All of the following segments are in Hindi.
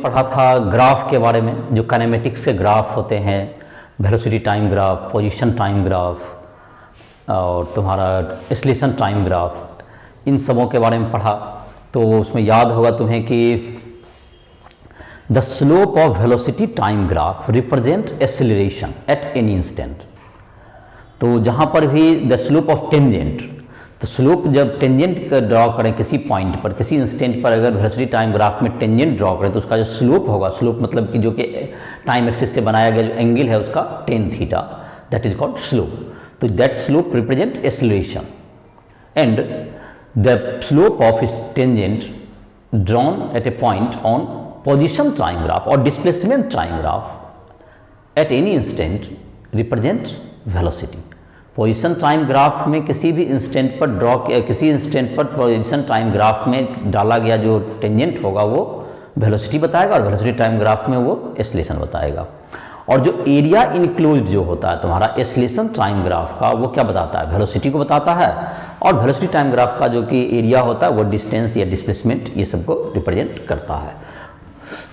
पढ़ा था ग्राफ के बारे में, जो काइनेमेटिक्स के ग्राफ होते हैं, velocity time graph, position time graph और तुम्हारा एक्सीलरेशन टाइम ग्राफ, इन सबों के बारे में पढ़ा। तो उसमें याद होगा तुम्हें कि the slope of velocity time graph represent acceleration eight any instant. तो जहाँ पर भी द स्लोप ऑफ टेंजेंट, तो स्लोप जब टेंजेंट ड्रॉ करें किसी पॉइंट पर, किसी इंस्टेंट पर, अगर वेलोसिटी टाइम ग्राफ में टेंजेंट ड्रॉ करें तो उसका जो स्लोप होगा, स्लोप मतलब कि जो कि टाइम एक्सिस से बनाया गया जो एंगल है उसका tan theta, that is called slope. तो that slope represent acceleration and the slope of tangent drawn at a point on position time graph और displacement time graph at any instant represent velocity. Position time graph में किसी भी इंस्टेंट पर ड्रॉ किया, किसी इंस्टेंट पर पोजीशन टाइम ग्राफ में डाला गया जो टेंजेंट होगा वो वेलोसिटी बताएगा और वेलोसिटी टाइम ग्राफ में वो एक्सीलरेशन बताएगा। और जो एरिया इनक्लोज्ड जो होता है तुम्हारा एक्सीलरेशन टाइम ग्राफ का, वो क्या बताता है, वेलोसिटी को बताता है। और वेलोसिटी टाइम ग्राफ का जो कि एरिया होता है वो डिस्टेंस या डिस्प्लेसमेंट ये सबको रिप्रेजेंट करता है।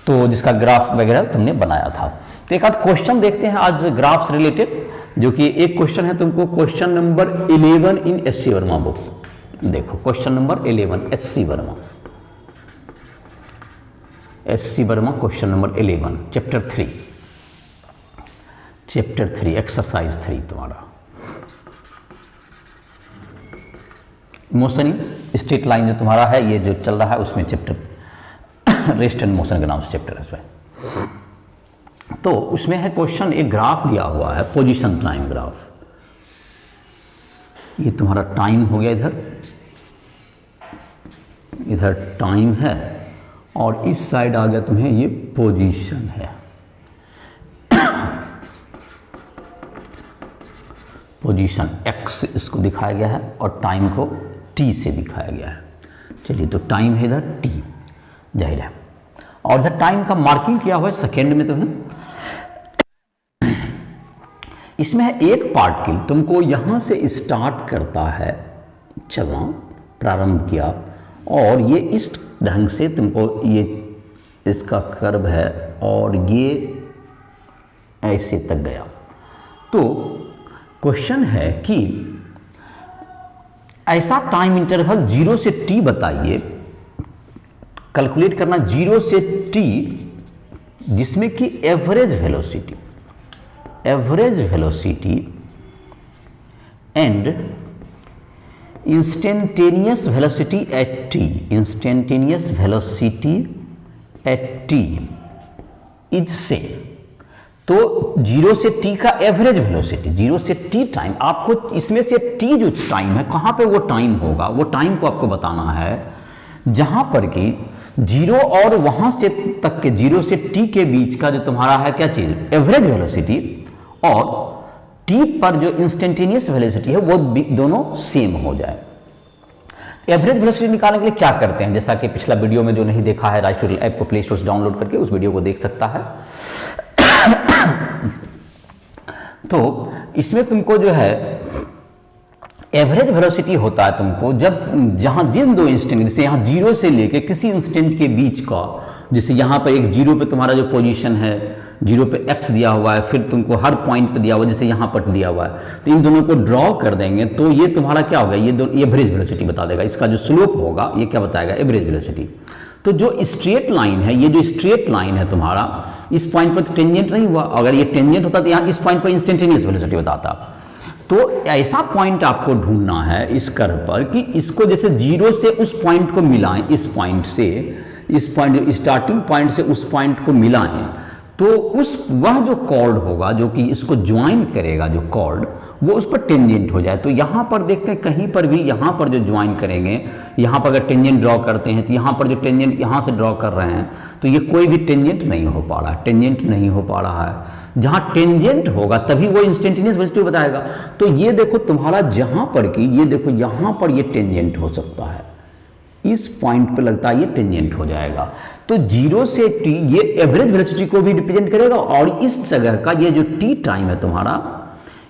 तो जिसका ग्राफ वगैरह तुमने बनाया था। तो एक आध क्वेश्चन देखते हैं आज ग्राफ से रिलेटेड, जो कि एक क्वेश्चन है तुमको question number 11 in H C. Verma books. देखो question number 11 H C. Verma, H C. Verma question number 11 chapter 3 exercise 3 तुम्हारा मोशन स्ट्रेट लाइन जो तुम्हारा है ये जो चल रहा है उसमें चैप्टर रेस्ट एंड मोशन के नाम से चैप्टर है इसमें। तो उसमें है क्वेश्चन, एक ग्राफ दिया हुआ है पोजीशन टाइम ग्राफ। ये तुम्हारा टाइम हो गया, इधर टाइम है और इस साइड आ गया तुम्हें ये पोजीशन है। पोजीशन x इसको दिखाया गया है और टाइम को t से दिखाया गया है। चलिए तो टाइम है इधर t जाहिर है, और इधर टाइम का मार्किंग किया हुआ है सेकेंड में तुम्हें। इसमें है एक पार्टिकल तुमको यहां से स्टार्ट करता है चलना, प्रारंभ किया, और ये इस ढंग से तुमको ये इसका कर्व है और ये ऐसे तक गया। तो क्वेश्चन है कि ऐसा टाइम इंटरवल 0 से t बताइए, कैलकुलेट करना 0 से t, जिसमें कि average velocity and instantaneous velocity at t is से। तो 0 से t का एवरेज वेलोसिटी, 0 से t टाइम, आपको इसमें से t जो टाइम है कहां पे वो टाइम होगा, वो टाइम को आपको बताना है जहां पर कि 0 और वहां से तक के 0 से t के बीच का जो तुम्हारा है क्या चीज, एवरेज वेलोसिटी, और t पर जो इंस्टेंटेनियस वेलोसिटी है वो दोनों सेम हो जाए। एवरेज वेलोसिटी निकालने के लिए क्या करते हैं, जैसा कि पिछला वीडियो में जो नहीं देखा है राइस ट्यूटोरियल ऐप को प्ले स्टोर से डाउनलोड करके उस वीडियो को देख सकता है। तो इसमें तुमको जो है एवरेज वेलोसिटी होता है तुमको जब जहां जिन दो इंस्टेंट, जैसे यहाँ 0 से लेके किसी इंस्टेंट के बीच का, जैसे यहाँ पर एक 0 पे तुम्हारा जो पोजीशन है, 0 पे x दिया हुआ है, फिर तुमको हर पॉइंट पे दिया हुआ है, जैसे यहाँ पर दिया हुआ है, तो इन दोनों को ड्रॉ कर देंगे तो ये तुम्हारा क्या होगा, ये एवरेज वेलोसिटी बता देगा। इसका जो स्लोप होगा ये क्या बताएगा, एवरेज वेलोसिटी। तो जो स्ट्रेट लाइन है, ये जो स्ट्रेट लाइन है तुम्हारा, इस पॉइंट पर तो टेंजेंट नहीं हुआ, अगर ये टेंजेंट होता तो यहाँ इस पॉइंट पर इंस्टेंटेनियस वेलोसिटी बताता। तो ऐसा पॉइंट आपको ढूंढना है इस कर्व पर कि इसको जैसे 0 से उस पॉइंट को मिलाएं, इस पॉइंट से इस पॉइंट, स्टार्टिंग पॉइंट से उस पॉइंट को मिलाएं, तो वह जो कॉर्ड होगा जो कि इसको ज्वाइन करेगा, जो कॉर्ड वो उस पर टेंजेंट हो जाए। तो यहाँ पर देखते हैं कहीं पर भी यहाँ पर जो ज्वाइन करेंगे, यहाँ पर अगर टेंजेंट ड्रॉ करते हैं तो यहाँ पर जो टेंजेंट यहाँ से ड्रॉ कर रहे हैं तो ये कोई भी टेंजेंट नहीं हो पा रहा है, टेंजेंट नहीं हो पा रहा है। जहाँ टेंजेंट होगा तभी वो इंस्टेंटेनियस वेलोसिटी बताएगा। तो ये देखो तुम्हारा जहाँ पर कि ये देखो यहाँ पर ये टेंजेंट हो सकता है, इस पॉइंट पे लगता है ये टेंजेंट हो जाएगा। तो 0 से t ये एवरेज वेलोसिटी को भी रिप्रेजेंट करेगा, और इस जगह का ये जो t टाइम है तुम्हारा,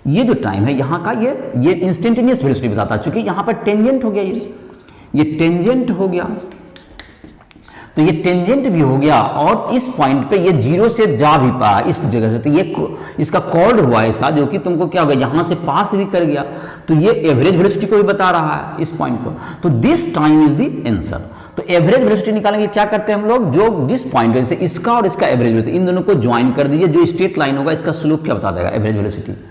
ये जो टाइम है यहाँ का ये इंस्टेंटेनियस वेलोसिटी बताता है, क्योंकि यहाँ पर टेंजेंट हो गया, ये टेंजेंट हो गया। तो ये टेंजेंट भी हो गया और इस पॉइंट पे ये जीरो से जा भी पाया इस जगह से, तो ये इसका कॉर्ड हुआ ऐसा जो कि तुमको क्या होगा, यहां से पास भी कर गया, तो ये एवरेज वेलोसिटी को भी बता रहा है इस पॉइंट को। तो this time is the answer. तो एवरेज वेलोसिटी निकालने के लिए क्या करते हैं हम लोग, जो जिस पॉइंट से इसका और इसका एवरेज वेलोसिटी इन दोनों को ज्वाइन कर दीजिए, जो स्ट्रेट लाइन होगा इसका स्लोप क्या बता देगा, एवरेज वेलोसिटी।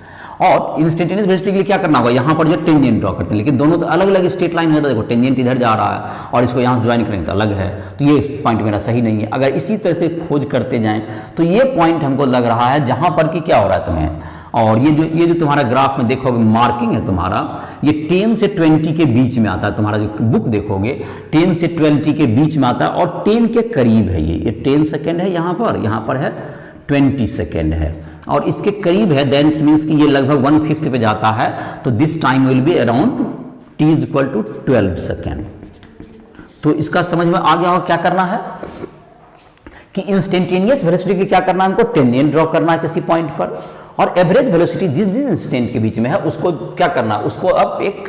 और इंस्टेंटेनियस वेलोसिटी के लिए क्या करना होगा, यहां पर जो टेंजेंट ड्रॉ करते हैं, लेकिन दोनों तो अलग अलग स्ट्रेट लाइन है, तो देखो टेंजेंट इधर जा रहा है और इसको यहां ज्वाइन करेंगे तो अलग है, तो ये पॉइंट मेरा सही नहीं है। अगर इसी तरह से खोज करते जाएं तो ये पॉइंट हमको लग रहा है जहां पर कि क्या हो रहा है तुम्हें, और ये जो तुम्हारा ग्राफ में देखोगे मार्किंग है तुम्हारा, ये 10 से 20 के बीच में आता है, तुम्हारा जो बुक देखोगे 10 से 20 के बीच में आता है और 10 के करीब है, ये 10 सेकेंड है यहाँ पर है 20 सेकेंड है और इसके करीब है, देन इट मीन्स कि ये लगभग 1/5 पे जाता है, तो this time will be around t is equal to 12 second. तो इसका समझ में आ गया हो क्या करना है कि इंस्टेंटेनियस वेलोसिटी के लिए क्या करना है, हमको टेंजेंट ड्रॉ करना है किसी पॉइंट पर, और एवरेज वेलोसिटी जिस जिस इंस्टेंट के बीच में है उसको क्या करना है, उसको अब एक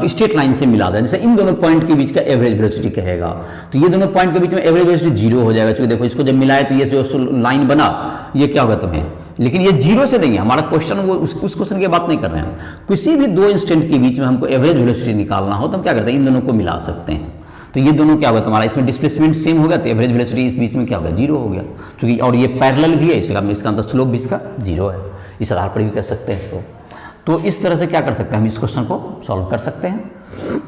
स्ट्रेट लाइन से मिला दें, जैसे इन दोनों पॉइंट के बीच का एवरेज वेलोसिटी कहेगा, तो ये दोनों पॉइंट के बीच में एवरेज वेलोसिटी जीरो हो जाएगा, क्योंकि देखो इसको जब मिलाए तो ये जो लाइन बना ये क्या होगा तुम्हें, लेकिन ये जीरो से नहीं है हमारा क्वेश्चन, वो उस क्वेश्चन की बात नहीं कर रहे हैं। किसी भी दो इंस्टेंट के बीच में हमको एवरेज वेलोसिटी निकालना हो तो हम क्या करते हैं, इन दोनों को मिला सकते हैं, तो ये दोनों क्या होगा तुम्हारा, इसमें डिस्प्लेसमेंट सेम हो गया तो एवरेज वेलोसिटी इस बीच में क्या होगा, जीरो हो गया, क्योंकि और ये पैरेलल भी है इसका अंदर स्लोप भी इसका जीरो है, इस आधार पर भी कर सकते हैं इसको। तो इस तरह से क्या कर सकते हैं हम इस क्वेश्चन को सॉल्व कर सकते हैं।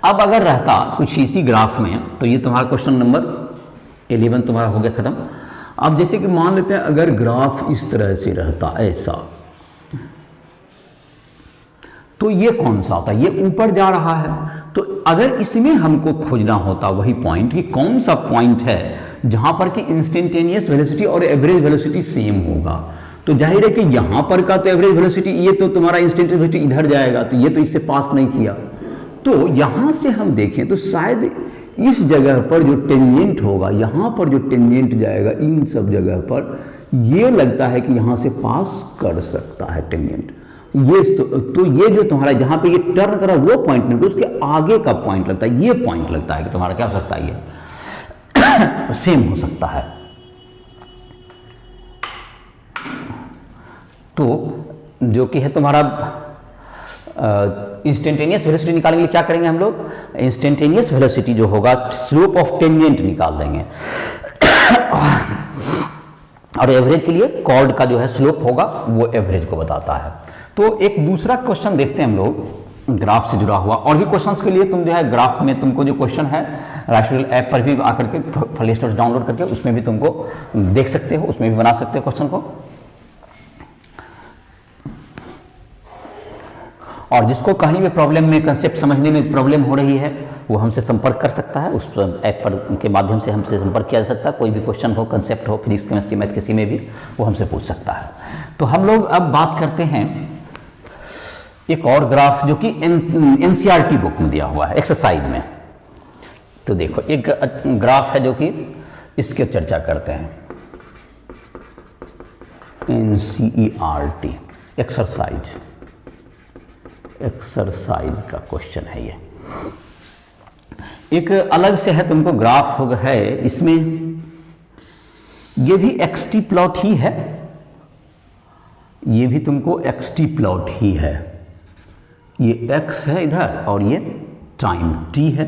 अब अगर रहता कुछ इसी ग्राफ में, तो ये तुम्हारा क्वेश्चन नंबर 11 तुम्हारा हो गया खत्म। अब जैसे कि मान लेते हैं अगर ग्राफ इस तरह से रहता ऐसा, तो ये कौन सा होता, ये ऊपर जा रहा है, तो अगर इसमें हमको खोजना होता वही पॉइंट कि कौन सा पॉइंट है जहां पर कि इंस्टेंटेनियस वेलोसिटी और एवरेज वेलोसिटी सेम होगा, तो जाहिर है कि यहां पर का तो एवरेज वेलोसिटी, ये तो तुम्हारा इंस्टेंटेनियस वेलोसिटी इधर जाएगा, तो ये तो इससे पास नहीं किया, तो यहां से हम देखें तो शायद इस जगह पर जो टेंजेंट होगा, यहां पर जो टेंजेंट जाएगा इन सब जगह पर, ये लगता है कि यहां से पास कर सकता है टेंजेंट, ये तो ये जो तुम्हारा जहां पे ये टर्न करा वो पॉइंट नहीं, उसके आगे का पॉइंट लगता है, ये पॉइंट लगता है कि तुम्हारा क्या हो सकता है, ये सेम हो सकता है। तो जो कि है तुम्हारा इंस्टेंटेनियस वेलोसिटी निकालने के लिए क्या करेंगे हम लोग, इंस्टेंटेनियस वेलोसिटी जो होगा स्लोप ऑफ टेंजेंट निकाल देंगे और एवरेज के लिए कॉर्ड का जो है स्लोप होगा वो एवरेज को बताता है। तो एक दूसरा क्वेश्चन देखते हैं हम लोग ग्राफ से जुड़ा हुआ, और भी क्वेश्चंस के लिए तुम जो है ग्राफ में तुमको जो क्वेश्चन है राष्ट्रीय ऐप पर भी आकर के प्ले स्टोर डाउनलोड करके उसमें भी तुमको देख सकते हो, उसमें भी बना सकते हो क्वेश्चन को। और जिसको कहीं भी प्रॉब्लम में कंसेप्ट समझने में प्रॉब्लम हो रही है वो हमसे संपर्क कर सकता है, उस ऐप पर के माध्यम से हमसे संपर्क किया जा सकता है, कोई भी क्वेश्चन हो, कंसेप्ट हो, फिजिक्स केमिस्ट्री मैथ किसी में भी वो हमसे पूछ सकता है। तो हम लोग अब बात करते हैं एक और ग्राफ जो कि एनसीईआरटी बुक में दिया हुआ है एक्सरसाइज में। तो देखो एक ग्राफ है जो कि इसके चर्चा करते हैं, एनसीईआरटी एक्सरसाइज का क्वेश्चन है ये। एक अलग से है तुमको ग्राफ है, इसमें ये भी एक्सटी प्लॉट ही है, ये भी तुमको एक्सटी प्लॉट ही है, ये एक्स है इधर और ये टाइम टी है।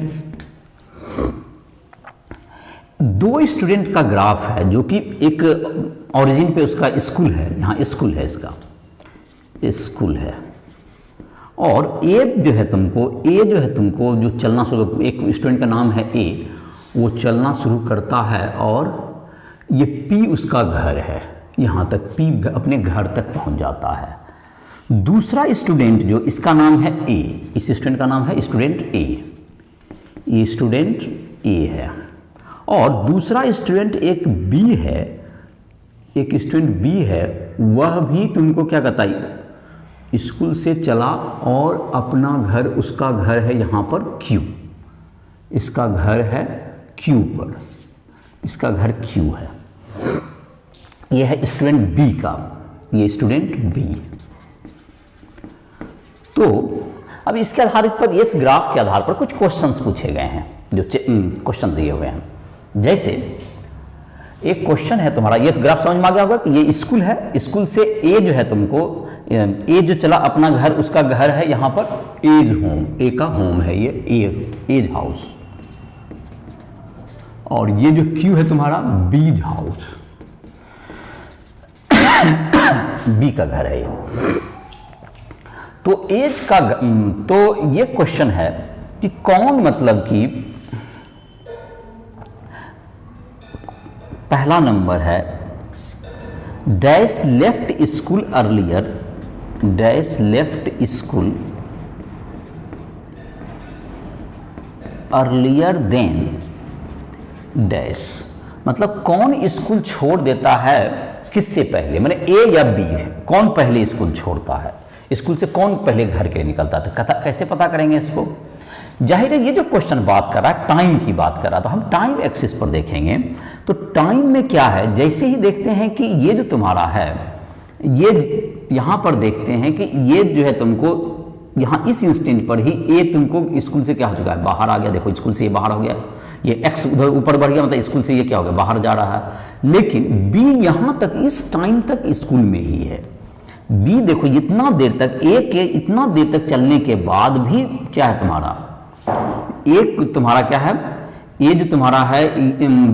दो स्टूडेंट का ग्राफ है जो कि एक ओरिजिन पे उसका स्कूल है, यहाँ स्कूल है, इसका स्कूल है, और ए जो है तुमको जो चलना शुरू, एक स्टूडेंट का नाम है ए, वो चलना शुरू करता है और ये पी उसका घर है, यहाँ तक पी अपने घर तक पहुँच जाता है। दूसरा स्टूडेंट जो इसका नाम है ए, इस स्टूडेंट का नाम है स्टूडेंट ए, ये स्टूडेंट ए है, और दूसरा स्टूडेंट एक बी है, एक स्टूडेंट बी है, वह भी तुमको क्या कहता है स्कूल से चला और अपना घर, उसका घर है यहाँ पर क्यू, इसका घर है क्यू पर, इसका घर क्यू है, यह है स्टूडेंट बी का, ये स्टूडेंट बी। तो अब इसके आधारित पर इस ग्राफ के आधार पर कुछ क्वेश्चंस पूछे गए हैं, जो क्वेश्चन दिए हुए हैं। जैसे एक क्वेश्चन है तुम्हारा, ये ग्राफ समझ में आ गया होगा कि ये स्कूल है, स्कूल से ए जो है तुमको, ए जो चला अपना घर, उसका घर है यहाँ पर एज होम, ए का होम है ये एज हाउस, और ये जो क्यू है तुम्हारा बीज हाउस, बी का घर है ये। तो एज का तो ये क्वेश्चन है कि कौन, मतलब कि पहला नंबर है dash left school earlier, dash left school earlier then dash, मतलब कौन स्कूल छोड़ देता है किससे पहले, मतलब ए या बी, कौन पहले स्कूल छोड़ता है, स्कूल से कौन पहले घर के निकलता था। कैसे पता करेंगे इसको? जाहिर है ये जो क्वेश्चन बात कर रहा है टाइम की बात कर रहा है, तो हम टाइम एक्सिस पर देखेंगे। तो टाइम में क्या है, जैसे ही देखते हैं कि ये जो तुम्हारा है, ये यहाँ पर देखते हैं कि ये जो है तुमको यहाँ इस इंस्टेंट पर ही ए तुमको स्कूल से क्या हो चुका है, बाहर आ गया। देखो स्कूल से ये बाहर हो गया, ये एक्स उधर ऊपर बढ़ गया, मतलब स्कूल से ये क्या हो गया, बाहर जा रहा है। लेकिन बी यहाँ तक, इस टाइम तक स्कूल में ही है। बी देखो इतना देर तक, ए के इतना देर तक चलने के बाद भी क्या है तुम्हारा, एक तुम्हारा क्या है, ए जो तुम्हारा है,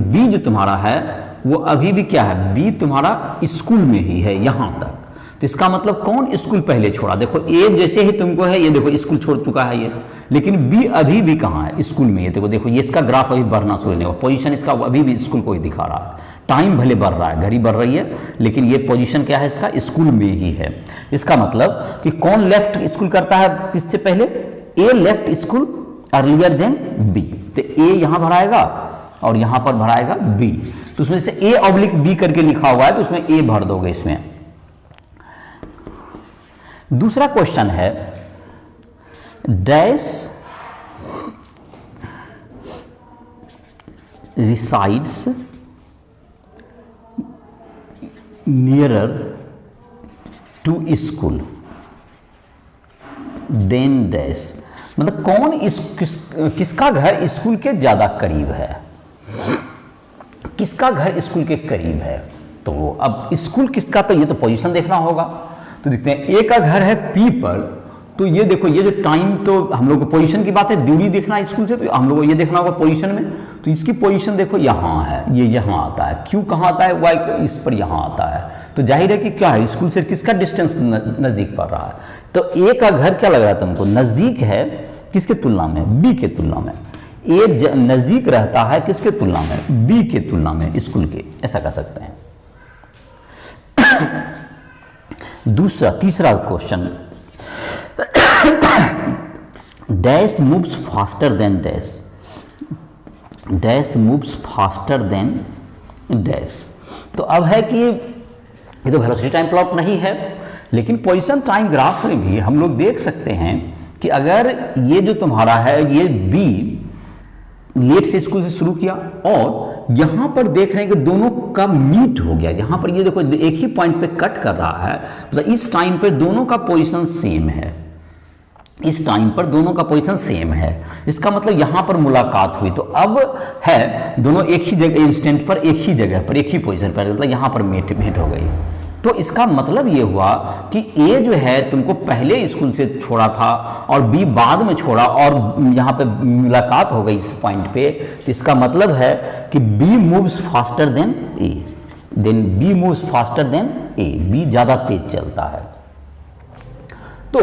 बी जो तुम्हारा है वो अभी भी क्या है, बी तुम्हारा स्कूल में ही है यहाँ तक। तो इसका मतलब कौन स्कूल पहले छोड़ा, देखो ए जैसे ही तुमको है, ये देखो स्कूल छोड़ चुका है ये, लेकिन बी अभी भी कहाँ है, स्कूल में। ये देखो ये इसका ग्राफ अभी बढ़ना शुरू नहीं हुआ, पोजीशन इसका अभी भी स्कूल को ही दिखा रहा है। टाइम भले बढ़ रहा है, घड़ी बढ़ रही है, लेकिन ये पोजीशन क्या है इसका, स्कूल में ही है। इसका मतलब कि कौन लेफ्ट स्कूल करता है किससे पहले, A left school earlier than B. तो ए यहां भराएगा और यहां पर भराएगा बी, तो उसमें से ए ऑब्लिक बी करके लिखा हुआ है, तो उसमें ए भर दोगे इसमें। दूसरा क्वेश्चन है dash resides nearer to school then dash, मतलब कौन किसका घर स्कूल के ज्यादा करीब है, किसका घर स्कूल के करीब है। तो अब स्कूल किसका, तो ये तो पोजीशन देखना होगा। तो देखते हैं ए का घर है पी पर, तो ये देखो ये जो टाइम, तो हम लोग को पोजीशन की बात है, दूरी देखना है स्कूल से, तो हम लोग को ये देखना होगा पोजीशन में। तो इसकी पोजीशन देखो यहाँ है, ये यहाँ आता है, क्यू कहाँ आता है, वाई इस पर यहाँ आता है। तो जाहिर है कि क्या है, स्कूल से किसका डिस्टेंस नजदीक पड़ रहा है। तो ए का घर क्या लग रहा है तुमको, नजदीक है किसके तुलना में, बी के तुलना में। ए नजदीक रहता है किसके तुलना में, बी के तुलना में स्कूल के, ऐसा कह सकते हैं। तीसरा question, dash moves faster then dash, dash moves faster then dash. तो अब है कि ये तो वेलोसिटी टाइम प्लॉट नहीं है, लेकिन पोजीशन टाइम ग्राफ में भी हम लोग देख सकते हैं कि अगर ये जो तुम्हारा है, ये बी लेट से स्कूल से शुरू किया और यहां पर देख रहे हैं कि दोनों का मीट हो गया, यहां पर ये देखो एक ही पॉइंट पे कट कर रहा है, मतलब इस टाइम पे दोनों का पोजीशन सेम है, इस टाइम पर दोनों का पोजीशन सेम है। इसका मतलब यहां पर मुलाकात हुई, तो अब है दोनों एक ही जगह इंस्टेंट पर, एक ही जगह पर, एक ही पोजीशन पर, मतलब यहां पर मेट हो गई। तो इसका मतलब ये हुआ कि ए जो है तुमको पहले स्कूल से छोड़ा था और बी बाद में छोड़ा और यहाँ पे मुलाकात हो गई इस पॉइंट पे। तो इसका मतलब है कि B moves faster than A, then B moves faster than A, B ज़्यादा तेज चलता है। तो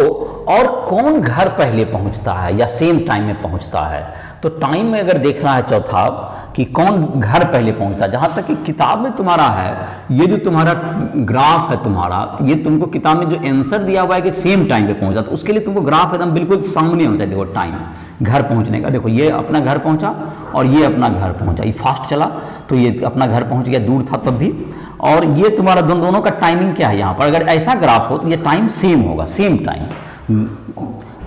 और कौन घर पहले पहुंचता है या सेम टाइम में पहुंचता है, तो टाइम में अगर देखना है चौथा कि कौन घर पहले पहुंचता है। जहां तक कि किताब में तुम्हारा है, ये जो तुम्हारा ग्राफ है तुम्हारा, ये तुमको किताब में जो आंसर दिया हुआ है कि सेम टाइम पे पहुंचा, तो उसके लिए तुमको ग्राफ एकदम बिल्कुल सामने होना चाहिए। देखो टाइम घर पहुंचने का, देखो ये अपना घर पहुंचा और ये अपना घर पहुंचा, ये फास्ट चला तो ये अपना घर पहुंच गया, दूर था तब भी। और ये तुम्हारा दोनों का टाइमिंग क्या है, यहाँ पर अगर ऐसा ग्राफ हो तो ये टाइम सेम होगा, सेम टाइम।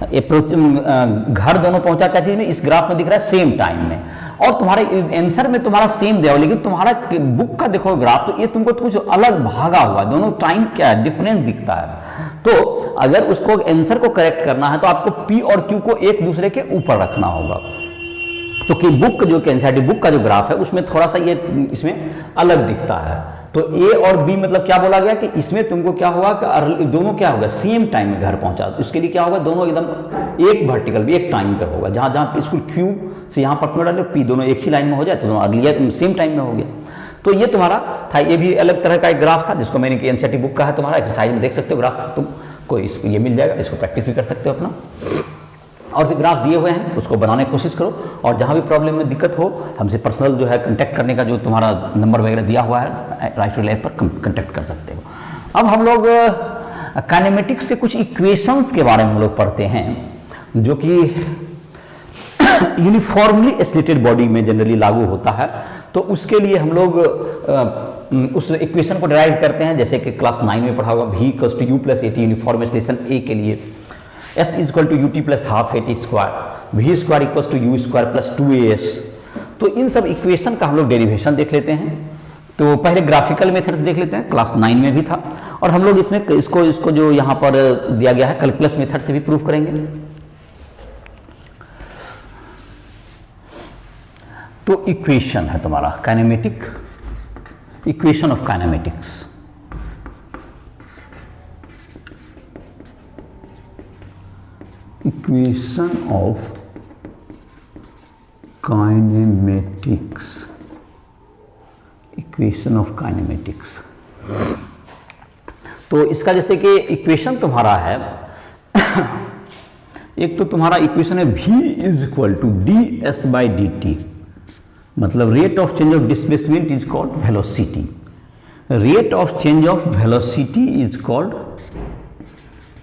घर दोनों पहुंचा क्या चीज में, इस ग्राफ में दिख रहा है सेम टाइम में। और तुम्हारे आंसर में तुम्हारा सेम दिया हो, लेकिन तुम्हारा बुक का देखो ग्राफ तो ये तुमको कुछ अलग भागा हुआ, दोनों टाइम क्या है डिफरेंस दिखता है। तो अगर उसको आंसर को करेक्ट करना है तो आपको पी और क्यू को एक दूसरे के ऊपर रखना होगा। तो कि बुक जो एनसीईआरटी बुक का जो ग्राफ है उसमें थोड़ा सा ये इसमें अलग दिखता है। तो ए और बी मतलब क्या बोला गया कि इसमें तुमको क्या होगा कि दोनों क्या होगा सेम टाइम में घर पहुंचा, तो इसके लिए क्या होगा दोनों एकदम एक वर्टिकल एक टाइम पे होगा। जहां जहां स्कूल क्यू से यहाँ पर डाले पी दोनों एक ही लाइन में हो जाए तो दोनों अर्लियर सेम टाइम में हो गया। तो ये तुम्हारा था, ये भी अलग तरह का एक ग्राफ था जिसको मैंने एनसीईआरटी बुक का है, तुम्हारा एक्सरसाइज में देख सकते हो ग्राफ, तुम कोई ये मिल जाएगा, इसको प्रैक्टिस भी कर सकते हो अपना। और जो ग्राफ दिए हुए हैं उसको बनाने की कोशिश करो, और जहाँ भी प्रॉब्लम में दिक्कत हो हमसे पर्सनल जो है कांटेक्ट करने का जो तुम्हारा नंबर वगैरह दिया हुआ है राइट टू लाइफ पर कांटेक्ट कर सकते हो। अब हम लोग काइनेमेटिक्स के कुछ इक्वेशंस के बारे में हम लोग पढ़ते हैं जो कि यूनिफॉर्मली एसिलेटेड बॉडी में जनरली लागू होता है। तो उसके लिए हम लोग उस इक्वेशन को डिराइव करते हैं, जैसे कि क्लास 9 में पढ़ा होगा V equals to U plus AT uniform acceleration A के लिए, S is equal to UT plus half AT square, V square equals to U square plus 2AS। तो इन सब इक्वेशन का हम लोग डेरिवेशन देख लेते हैं। तो पहले ग्राफिकल मेथड्स देख लेते हैं, क्लास 9 में भी था, और हम लोग इसमें इसको जो यहाँ पर दिया गया है कैलकुलस मेथड से भी प्रूव करेंगे। तो इक्वेशन है तुम्हारा kinematic, equation of kinematics. Equation of kinematics, equation of kinematics. तो इसका जैसे कि इक्वेशन तुम्हारा है एक तो तुम्हारा इक्वेशन है V is equal to ds by dt, मतलब rate of change of displacement is called velocity, rate of change of velocity is called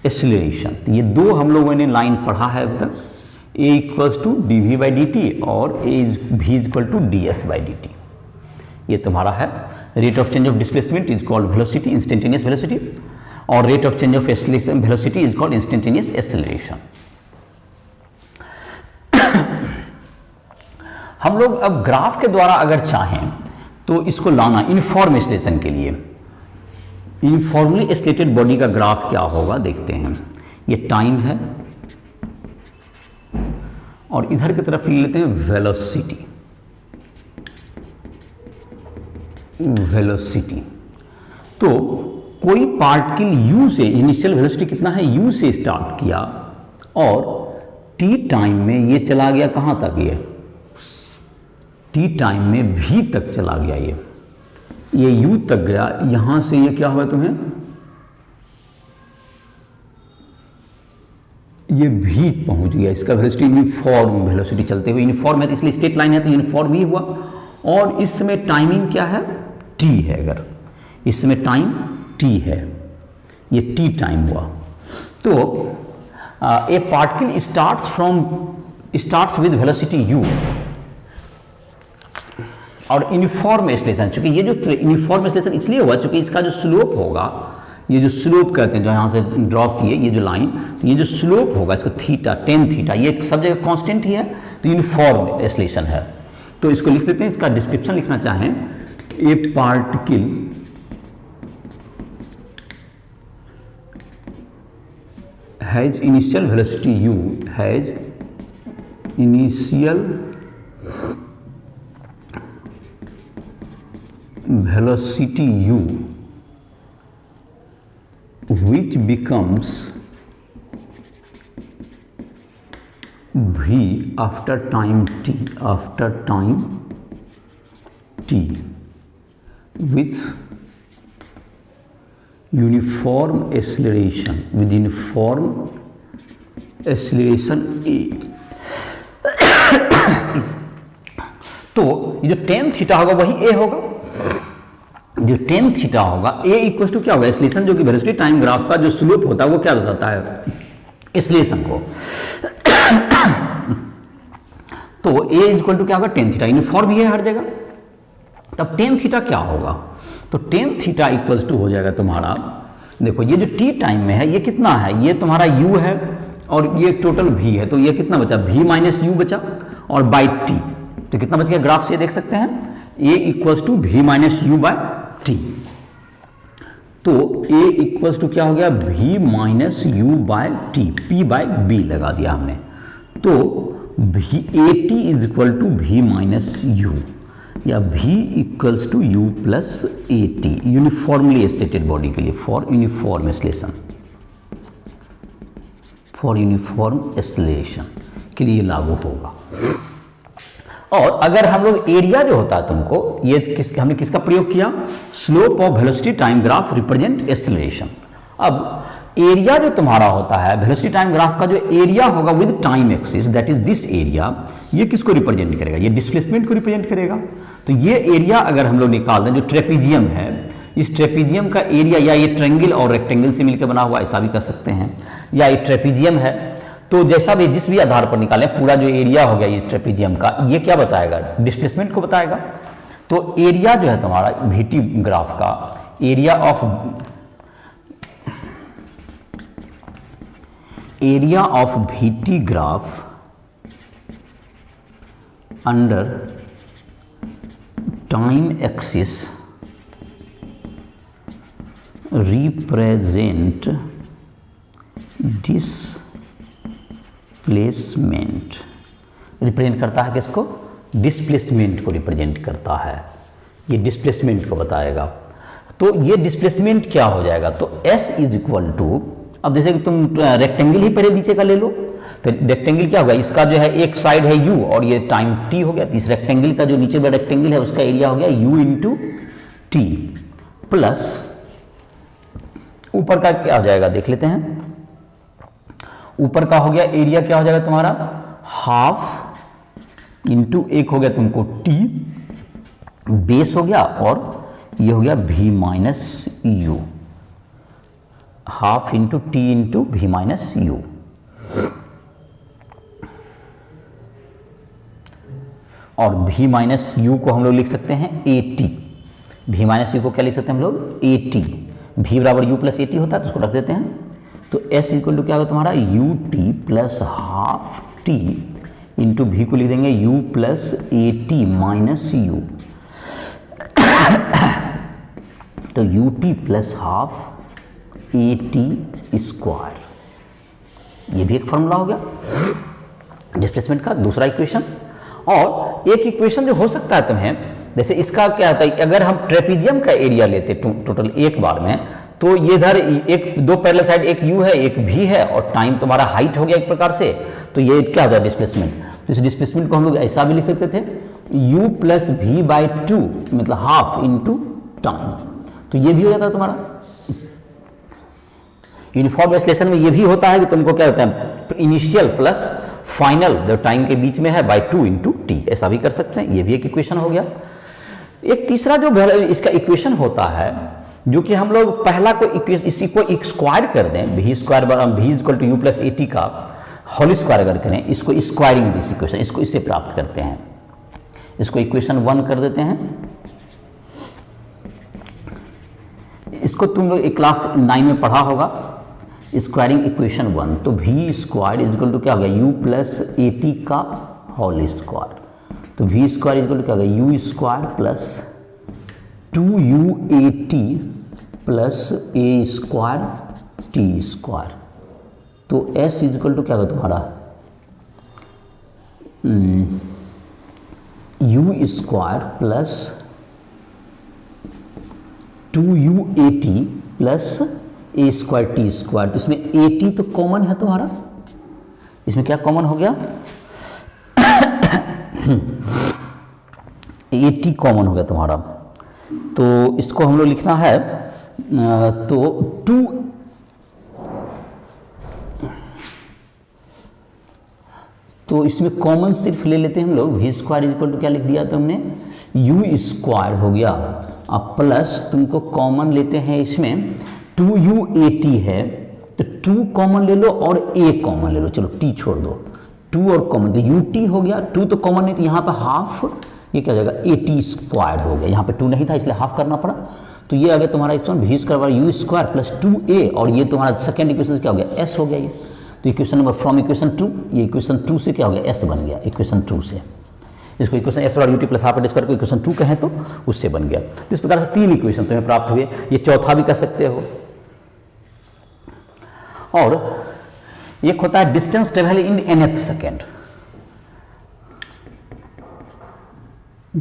acceleration. ये दो हम लोगों ने लाइन पढ़ा है अब तक, a equals to dv by dt और v is equal to ds by dt। ये तुम्हारा है rate of change of displacement is called velocity, instantaneous velocity, और rate of change of acceleration velocity is called instantaneous acceleration. हम लोग अब ग्राफ के द्वारा अगर चाहें तो इसको लाना यूनिफॉर्म एक्सीलरेशन के लिए, यूनिफॉर्मली एक्सीलरेटेड बॉडी का ग्राफ क्या होगा देखते हैं। ये टाइम है और इधर की तरफ ले लेते हैं वेलोसिटी, वेलोसिटी। तो कोई पार्टिकल u से, इनिशियल वेलोसिटी कितना है u से स्टार्ट किया और t टाइम में ये चला गया कहाँ तक, ये t टाइम में v तक चला गया, ये u तक गया, यहां से ये क्या हुआ तुम्हें, ये v पहुंच गया, इसका वेलोसिटी यूनिफॉर्म वेलोसिटी चलते हुए, यूनिफॉर्म है तो इसलिए स्ट्रेट लाइन है तो यूनिफॉर्म ही हुआ। और इस समय टाइमिंग क्या है t है, अगर इस समय टाइम t है, ये t टाइम हुआ। तो ए particle starts with velocity u और यूनिफॉर्म एक्सीलरेशन, चूंकि ये जो यूनिफॉर्म एक्सीलरेशन इसलिए हुआ चूंकि इसका जो स्लोप होगा, ये जो स्लोप कहते हैं जो यहाँ से ड्रॉप किए ये जो लाइन, तो ये जो स्लोप होगा इसको थीटा, टेन थीटा, ये सब जगह कांस्टेंट ही है, तो यूनिफॉर्म एक्सीलरेशन है। तो इसको लिख देते हैं, इसका डिस्क्रिप्शन लिखना चाहें, ए particle has initial velocity u, has initial velocity u which becomes v after time t, after time t with uniform acceleration, with uniform acceleration a। तो ये जो टेन थीटा होगा वही a होगा, जो टेन थीटा होगा a इक्वल टू क्या होगा, एक्सीलरेशन जो कि वेलोसिटी टाइम ग्राफ का जो स्लोप होता है वो क्या दर्शाता है, एक्सीलरेशन को। तो a इक्वल टू क्या होगा, टेन थीटा, यूनिफॉर्म ही है हर जगह। तब टेन थीटा क्या होगा, तो टेन थीटा इक्वल टू हो जाएगा तुम्हारा, देखो ये जो t टाइम में है ये कितना है, ये तुम्हारा u है और ये टोटल v है, तो ये कितना बचा, v माइनस u बचा और बाई t, तो कितना बच गया ग्राफ से देख सकते हैं, a equals to v minus u by t. तो a इक्वल्स टू क्या हो गया, v minus u by t, p by b लगा दिया हमने। तो a t is equal to v minus u, या v equals to u plus a t, uniformly stated body के लिए, for uniform acceleration, for uniform acceleration के लिए लागू होगा। और अगर हम लोग एरिया जो होता है तुमको, ये हमने किसका प्रयोग किया, slope of velocity time graph represent acceleration. अब एरिया जो तुम्हारा होता है वेलोसिटी टाइम ग्राफ का, जो एरिया होगा with time axis, that is this area, ये किसको रिप्रेजेंट करेगा, ये डिस्प्लेसमेंट को रिप्रेजेंट करेगा। तो ये एरिया अगर हम लोग निकाल दें, जो ट्रेपीजियम है, इस ट्रेपीजियम का एरिया, या ये ट्रायंगल और रेक्टेंगल से मिलकर बना हुआ, ऐसा भी कर सकते हैं, या ये ट्रेपीजियम है, तो जैसा भी जिस भी आधार पर निकालें, पूरा जो एरिया हो गया ये ट्रेपीजियम का, ये क्या बताएगा, डिस्प्लेसमेंट को बताएगा। तो एरिया जो है तुम्हारा वीटी ग्राफ का, area of VT graph under time axis represent displacement, represent करता है किसको, डिस्प्लेसमेंट को रिप्रेजेंट करता है, ये डिस्प्लेसमेंट को बताएगा। तो ये डिस्प्लेसमेंट क्या हो जाएगा, तो S इज इक्वल टू, अब जैसे कि तुम रेक्टेंगल ही पहले नीचे का ले लो, तो रेक्टेंगल क्या होगा, इसका जो है एक साइड है u और ये टाइम t हो गया, तो इस रेक्टेंगल का जो नीचे वाला रेक्टेंगल है उसका एरिया हो गया u इंटू टी, प्लस ऊपर का क्या हो जाएगा देख लेते हैं, ऊपर का हो गया एरिया क्या हो जाएगा तुम्हारा, हाफ इंटू एक हो गया तुमको t बेस हो गया, और ये हो गया v minus you, half into T into v minus you. और v माइनस यू को हम लोग लिख सकते हैं A T, v minus you को क्या लिख सकते हैं हम लोग, ए टी, v बराबर u प्लस ए टी होता है, तो उसको रख देते हैं। तो s इक्वल टू क्या होगा तुम्हारा, u t plus half t into v को लिख देंगे u plus a t minus u, तो u t plus half a t square, ये भी एक फॉर्मूला हो गया डिस्प्लेसमेंट का, दूसरा इक्वेशन। और एक इक्वेशन जो हो सकता है तुम्हें, जैसे इसका क्या होता है, अगर हम ट्रेपीजियम का एरिया लेते टोटल एक बार में, तो ये इधर एक दो पैरेलल साइड, एक u है एक v है, और टाइम तुम्हारा हाइट हो गया एक प्रकार से, तो ये क्या होता है डिस्प्लेसमेंट। तो इस डिस्प्लेसमेंट को हम लोग ऐसा भी लिख सकते थे, u plus v by two, मतलब हाफ इंटू टाइम, तो ये भी हो जाता है तुम्हारा। यूनिफॉर्म एक्सेलरेशन में ये भी होता है कि तुमको क्या होता है, इनिशियल प्लस फाइनल जो टाइम के बीच में है बाई टू इंटू टी, ऐसा भी कर सकते हैं, ये भी एक इक्वेशन हो गया। एक तीसरा जो इसका इक्वेशन होता है, जो कि हम लोग पहला को इसी को स्क्वायर कर दें, v square v equal to u plus a t का होल स्क्वायर अगर करें, इसको स्क्वायरिंग दिस इक्वेशन, इसको इससे प्राप्त करते हैं, इसको इक्वेशन 1 कर देते हैं। इसको तुम लोग क्लास 9 में पढ़ा होगा, स्क्वायरिंग इक्वेशन 1। तो v square is equal to क्या हो गया, u प्लस ए टी का होल स्क्वायर, तो v square is equal to क्या हो गया, u square plus 2u plus a square t square. तो s इज इक्वल टू क्या होगा तुम्हारा, u square plus 2u plus a square t square. तो इसमें ए टी तो कॉमन है तुम्हारा, इसमें क्या कॉमन हो गया, ए टी कॉमन हो गया तुम्हारा। तो इसको हम लोग लिखना है, तो 2 तो इसमें कॉमन सिर्फ ले लेते हैं हम लोग, v square is equal to क्या लिख दिया तो हमने, यू स्क्वायर हो गया, अब प्लस तुमको कॉमन लेते हैं इसमें 2u है, तो 2 कॉमन ले लो और a कॉमन ले लो, चलो t छोड़ दो, 2 और कॉमन, तो ut हो गया, 2 तो कॉमन नहीं, तो यहाँ पे हाफ, ये क्या हो जाएगा ए टी स्क्वायर हो गया, यहाँ पे 2 नहीं था इसलिए हाफ करना पड़ा। तो ये आ गया तुम्हारा equation v square you square plus 2a, और ये तुम्हारा सेकेंड इक्वेशन क्या हो गया, s हो गया ये। तो इक्वेशन नंबर फ्रॉम इक्वेशन 2, ये इक्वेशन 2 से क्या हो गया, s बन गया इक्वेशन 2 से। इसको इक्वेशन एस बराबर u t plus half a t square को इक्वेशन 2 कहें तो उससे बन गया। तो इस प्रकार से 3 इक्वेशन तुम्हें प्राप्त हुए, ये चौथा भी कर सकते हो। और एक होता है distance travel in nth second,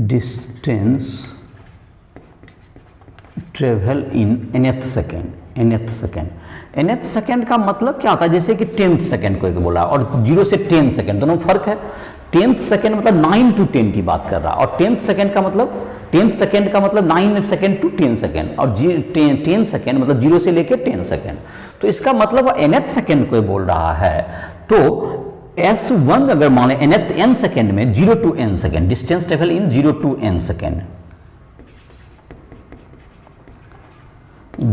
distance travel in nth second, nth second, nth second का मतलब क्या होता है, जैसे कि 10th सेकेंड को एक बोला और 0 से 10 सेकेंड दोनों फर्क है। 10th सेकेंड मतलब 9 to 10 की बात कर रहा है, और 10th सेकेंड का मतलब 10th सेकेंड का मतलब 9 सेकेंड to 10 सेकेंड, और 10 सेकेंड मतलब 0 से लेकर 10 सेकेंड। तो इसका मतलब nth सेकेंड को बोल रहा है। तो S1 अगर माने nth n सेकेंड में 0 to n second, distance travel in 0 to n second,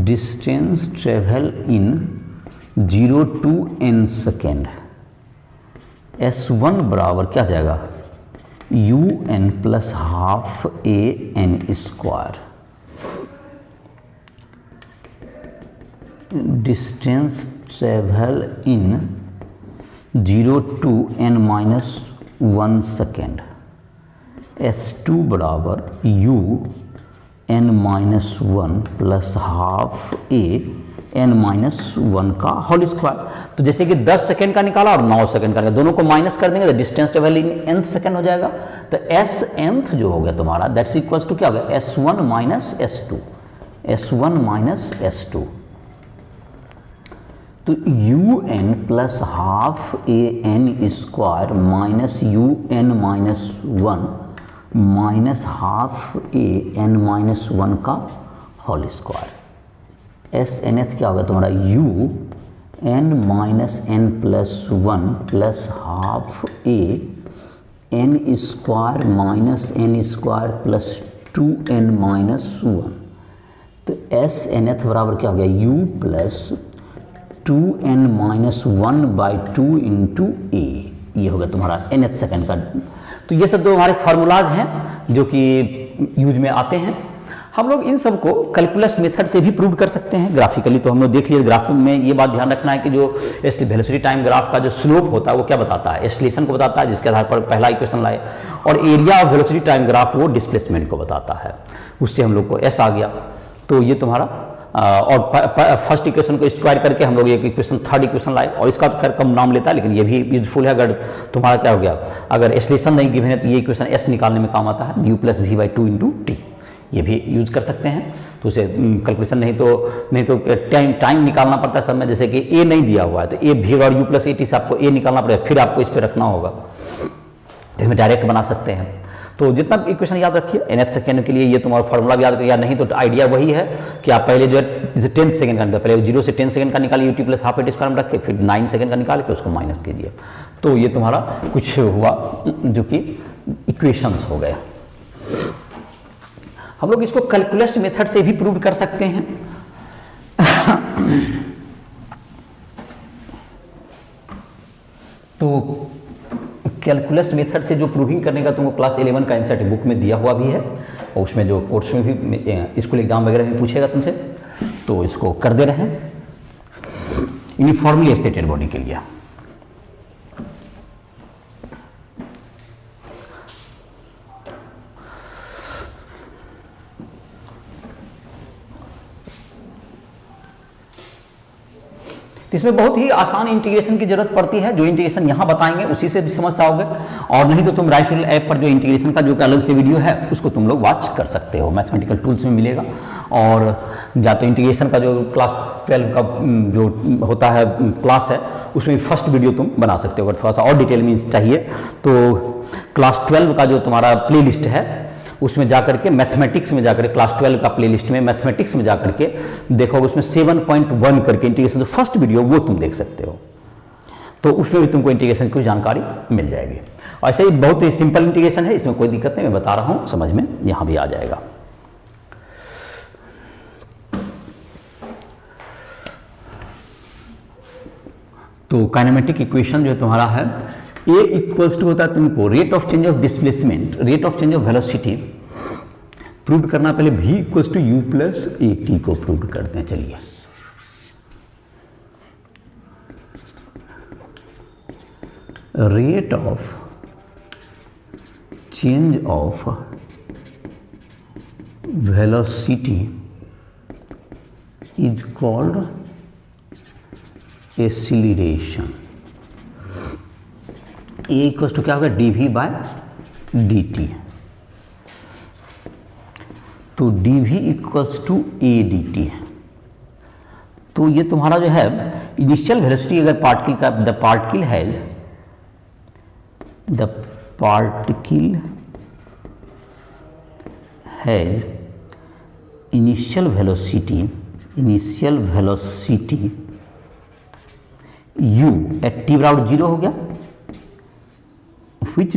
distance travel in 0 to n second, S1 बराबर क्या जाएगा, un plus half a n square, distance travel in 0 to n minus 1 second, S2 बराबर u n minus 1 plus half a n minus 1 का होल स्क्वायर। तो जैसे कि 10 सेकेंड का निकाला और 9 सेकेंड का निकाला, दोनों को माइनस कर देंगे तो distance travel in nth second हो जाएगा। तो s nth जो हो गया तुम्हारा दैट्स इक्वल्स टू क्या हो गया, S1 minus S2, S1 minus S2। तो un plus half a n square minus un minus 1 minus half a n minus 1 का होल स्क्वायर। एस एन एथ क्या होगा तुम्हारा, u n minus n plus 1 plus half a n square minus n square plus 2n minus 1। तो एस एन एथ बराबर क्या हो गया, u plus 2n minus 1 by 2 into a, ये होगा तुम्हारा nth सेकेंड का। तो ये सब दो हमारे फार्मूलाज हैं जो कि यूज में आते हैं। हम लोग इन सब को कैलकुलस मेथड से भी प्रूव कर सकते हैं ग्राफिकली। तो हम लोग देख लिए ग्राफ में ये बात ध्यान रखना है कि जो वेलोसिटी टाइम ग्राफ का जो स्लोप होता है वो क्या बताता है, एक्सीलरेशन को बताता है, जिसके आधार पर पहला इक्वेशन लाए, और area of velocity time graph वो डिस्प्लेसमेंट को बताता है। उससे हम लोग को एस आ गया। तो ये तुम्हारा और फर्स्ट इक्वेशन को स्क्वायर करके हम लोग एक इक्वेशन थर्ड इक्वेशन लाए, और इसका तो खैर कम नाम लेता है लेकिन ये भी यूजफुल है। अगर तुम्हारा क्या हो गया, अगर एक्सीलरेशन नहीं गिवन है तो ये इक्वेशन एस निकालने में काम आता है, u plus v by 2 into t, ये भी यूज कर सकते हैं। तो उसे कैलकुलेशन नहीं तो टाइम निकालना पड़ता है सब में, जैसे कि ए नहीं दिया हुआ है तो ए भी और u प्लस ए टी से आपको ए निकालना पड़ेगा, फिर आपको इस पर रखना होगा, तो हमें डायरेक्ट बना सकते हैं। तो जितना इक्वेशन याद रखिए nth सेकेंड के लिए ये तुम्हारा फॉर्मूला याद रखिए, या नहीं तो आइडिया वही है कि आप पहले जो है जैसे 10 सेकंड का पहले 0 से 10 सेकंड का निकालिए u t plus half a t square में रख के, फिर 9 सेकंड का निकाल के उसको माइनस कीजिए। तो ये तुम्हारा कुछ हुआ जो कि इक्वेशंस हो गए। हम लोग इसको कैलकुलस मेथड से भी प्रूव कर सकते हैं। तो कैलकुलस मेथड से जो प्रूविंग करने का तुमको क्लास 11 का एनसीईआरटी बुक में दिया हुआ भी है, और उसमें जो कोर्स में भी स्कूल एग्जाम वगैरह में पूछेगा तुमसे, तो इसको कर दे रहे हैं यूनिफॉर्मली स्टेटेड बॉडी के लिए। इसमें बहुत ही आसान इंटीग्रेशन की जरूरत पड़ती है। जो इंटीग्रेशन यहाँ बताएंगे उसी से भी समझ जाओगे, और नहीं तो तुम राइफल ऐप पर जो इंटीग्रेशन का जो अलग से वीडियो है उसको तुम लोग वॉच कर सकते हो, मैथमेटिकल टूल्स में मिलेगा। और या तो इंटीग्रेशन का जो क्लास 12 का जो होता है क्लास है उसमें फर्स्ट वीडियो तुम बना सकते हो। अगर थोड़ा सा और डिटेल में चाहिए तो क्लास 12 का जो तुम्हारा प्ले लिस्ट है उसमें जाकर के मैथमेटिक्स में जाकर क्लास 12 का प्लेलिस्ट में मैथमेटिक्स में जाकर के देखोगे, उसमें 7.1 करके इंटीग्रेशन जो फर्स्ट वीडियो वो तुम देख सकते हो। तो उसमें भी तुमको इंटीग्रेशन की जानकारी मिल जाएगी। और ऐसे ही बहुत ही सिंपल इंटीग्रेशन है, इसमें कोई दिक्कत नहीं, मैं बता रहा हूँ, समझ में यहाँ भी आ जाएगा। तो काइनेमेटिक इक्वेशन जो तुम्हारा है ए इक्वल्स टू होता है तुमको rate of change of displacement, rate of change of velocity prove करना। पहले v equals to u plus a t को प्रूव करते हैं। चलिए, rate of change of velocity is called acceleration. A equal to क्या होगा, dv बाय dt। तो dv equals to a dt। तो ये तुम्हारा जो है इनिशियल वेलोसिटी, अगर पार्टिकल का the particle has initial velocity u at t बराबर 0 हो गया, which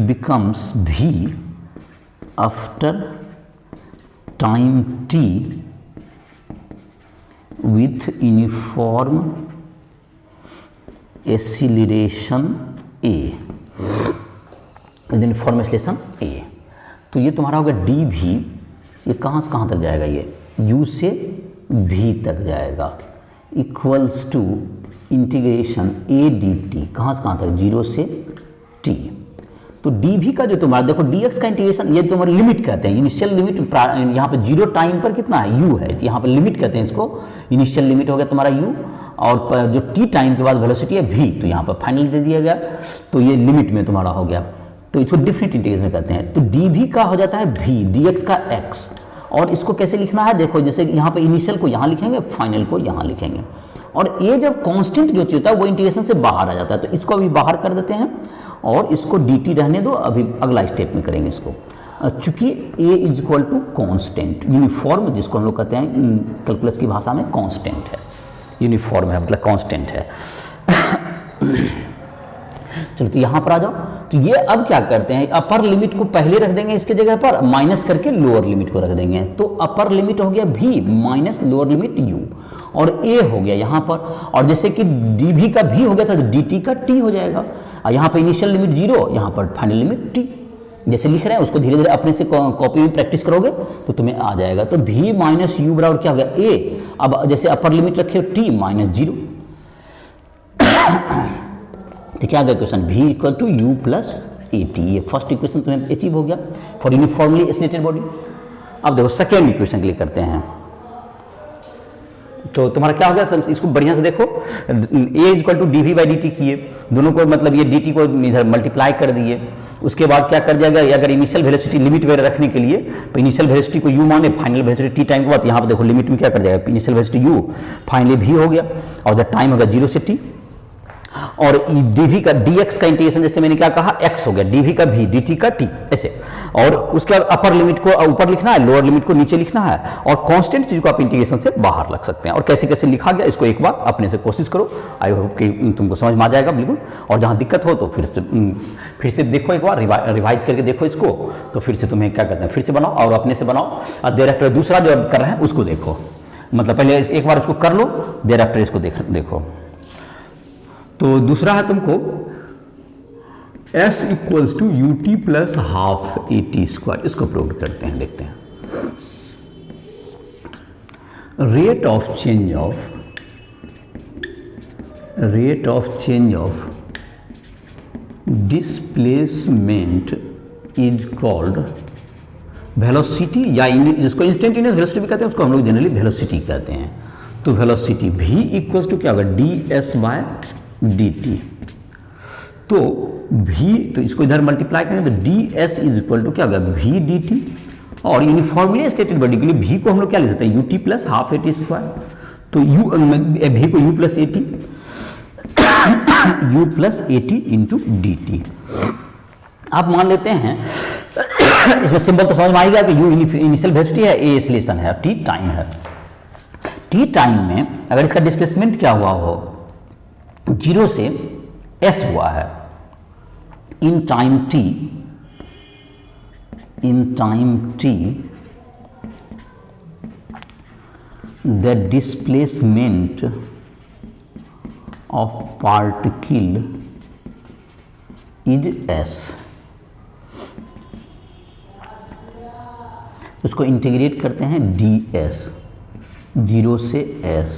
becomes v after time t with uniform acceleration a, uniform acceleration a। तो ये तुम्हारा होगा dv, ये कहाँ से कहाँ तक जाएगा, ये u से v तक जाएगा, equals to integration a dt, कहाँ से कहाँ तक, 0 से t। तो dv का जो तुम्हारा देखो dx का इंटीग्रेशन, ये तुम्हारी लिमिट कहते हैं, इनिशियल लिमिट यहाँ पे 0 टाइम पर कितना है, u है, यहाँ पे लिमिट कहते हैं इसको, इनिशियल लिमिट हो गया तुम्हारा u, और जो t टाइम के बाद वेलोसिटी है v, तो यहाँ पर फाइनल दे दिया गया, तो ये लिमिट में तुम्हारा हो गया, तो इसको डिफरेंट इंटीग्रेशन कहते हैं। तो dv का हो जाता है v, dx का x, और इसको कैसे लिखना है, देखो जैसे यहाँ पे इनिशियल को यहाँ लिखेंगे, फाइनल को यहाँ लिखेंगे, और ये जब कांस्टेंट जो चीज होता है वो इंटीग्रेशन से बाहर आ जाता है, तो इसको अभी बाहर कर देते हैं और इसको dt रहने दो, अभी अगला स्टेप में करेंगे इसको। चूंकि a is equal to constant, uniform जिसको हम लोग कहते हैं कैलकुलस की भाषा में, कॉन्स्टेंट है, यूनिफॉर्म है मतलब कॉन्स्टेंट है। चलो तो यहाँ पर आ जाओ, तो ये अब क्या करते हैं, अपर लिमिट को पहले रख देंगे इसके जगह पर, माइनस करके लोअर लिमिट को रख देंगे, तो अपर लिमिट हो गया v minus lower limit u, और a हो गया यहाँ पर, और जैसे कि dv का v हो गया था तो dt का t हो जाएगा, और यहाँ पर इनिशियल लिमिट 0, यहाँ पर फाइनल लिमिट t, जैसे लिख रहे हैं उसको धीरे धीरे अपने से कॉपी में प्रैक्टिस करोगे तो तुम्हें आ जाएगा। तो v माइनस यू बराबर क्या हो गया a, अब जैसे अपर लिमिट रखे हो t माइनस 0, तो क्या आ गया question, v equal to u plus a t, ये फर्स्ट इक्वेशन तुम्हें अचीव हो गया फॉर यूनिफॉर्मली एक्सीलरेटेड बॉडी। अब देखो सेकेंड इक्वेशन के लिए करते हैं, तो तुम्हारा क्या हो गया, इसको बढ़िया से देखो, a equal to d v by d t किए, दोनों को मतलब ये डी टी को इधर मल्टीप्लाई कर दिए, उसके बाद क्या कर जाएगा, अगर इनिशियल वेलोसिटी लिमिट वगैरह रखने के लिए तो इनिशियल वेलोसिटी को u माने, फाइनल वेलोसिटी टी टाइम के बाद यहाँ पर देखो लिमिट में क्या कर जाएगा, initial velocity u finally v हो गया, और द टाइम होगा 0 से t, और dv का dx का इंटीग्रेशन जैसे मैंने क्या कहा x हो गया, dv का v dt का t ऐसे, और उसके बाद अपर लिमिट को ऊपर लिखना है, लोअर लिमिट को नीचे लिखना है, और कांस्टेंट चीज को आप इंटीग्रेशन से बाहर रख सकते हैं। और कैसे कैसे लिखा गया इसको एक बार अपने से कोशिश करो, आई होप कि तुमको समझ में आ जाएगा बिल्कुल, और जहां दिक्कत हो तो फिर से देखो, एक बार रिवाइज करके देखो इसको, तो फिर से तुम्हें क्या कहते हैं, फिर से बनाओ और अपने से बनाओ, और देर आफ्टर दूसरा जो कर रहे हैं उसको देखो, मतलब पहले एक बार इसको कर लो, देर आफ्टर इसको देखो। तो दूसरा है तुमको s equals to u t plus half a t square, इसको प्रूव करते हैं, देखते हैं। Rate of change of displacement is called velocity, या जिसको इंस्टेंटेनियस वेलोसिटी भी कहते हैं उसको हम लोग जनरली वेलोसिटी कहते हैं। तो वेलोसिटी v इक्वल्स टू क्या होगा, d s by d t, तो v, तो इसको इधर मल्टीप्लाई करेंगे तो d s is equal to क्या होगा, v डी टी, और यूनिफॉर्मली स्टेटेड बॉडी के लिए v को हम लोग क्या ले सकते हैं, you t plus half a t square, तो v को u plus a T, u plus a T into D T. आप मान लेते हैं इसमें सिंबल तो समझ में आएगा कि u इनिशियल वेलोसिटी है, a एक्सीलरेशन है, t टाइम है। t टाइम में अगर इसका डिस्प्लेसमेंट क्या हुआ हो, 0 से s हुआ है, in time t the displacement of particle is s, उसको इंटीग्रेट करते हैं ds, 0 से s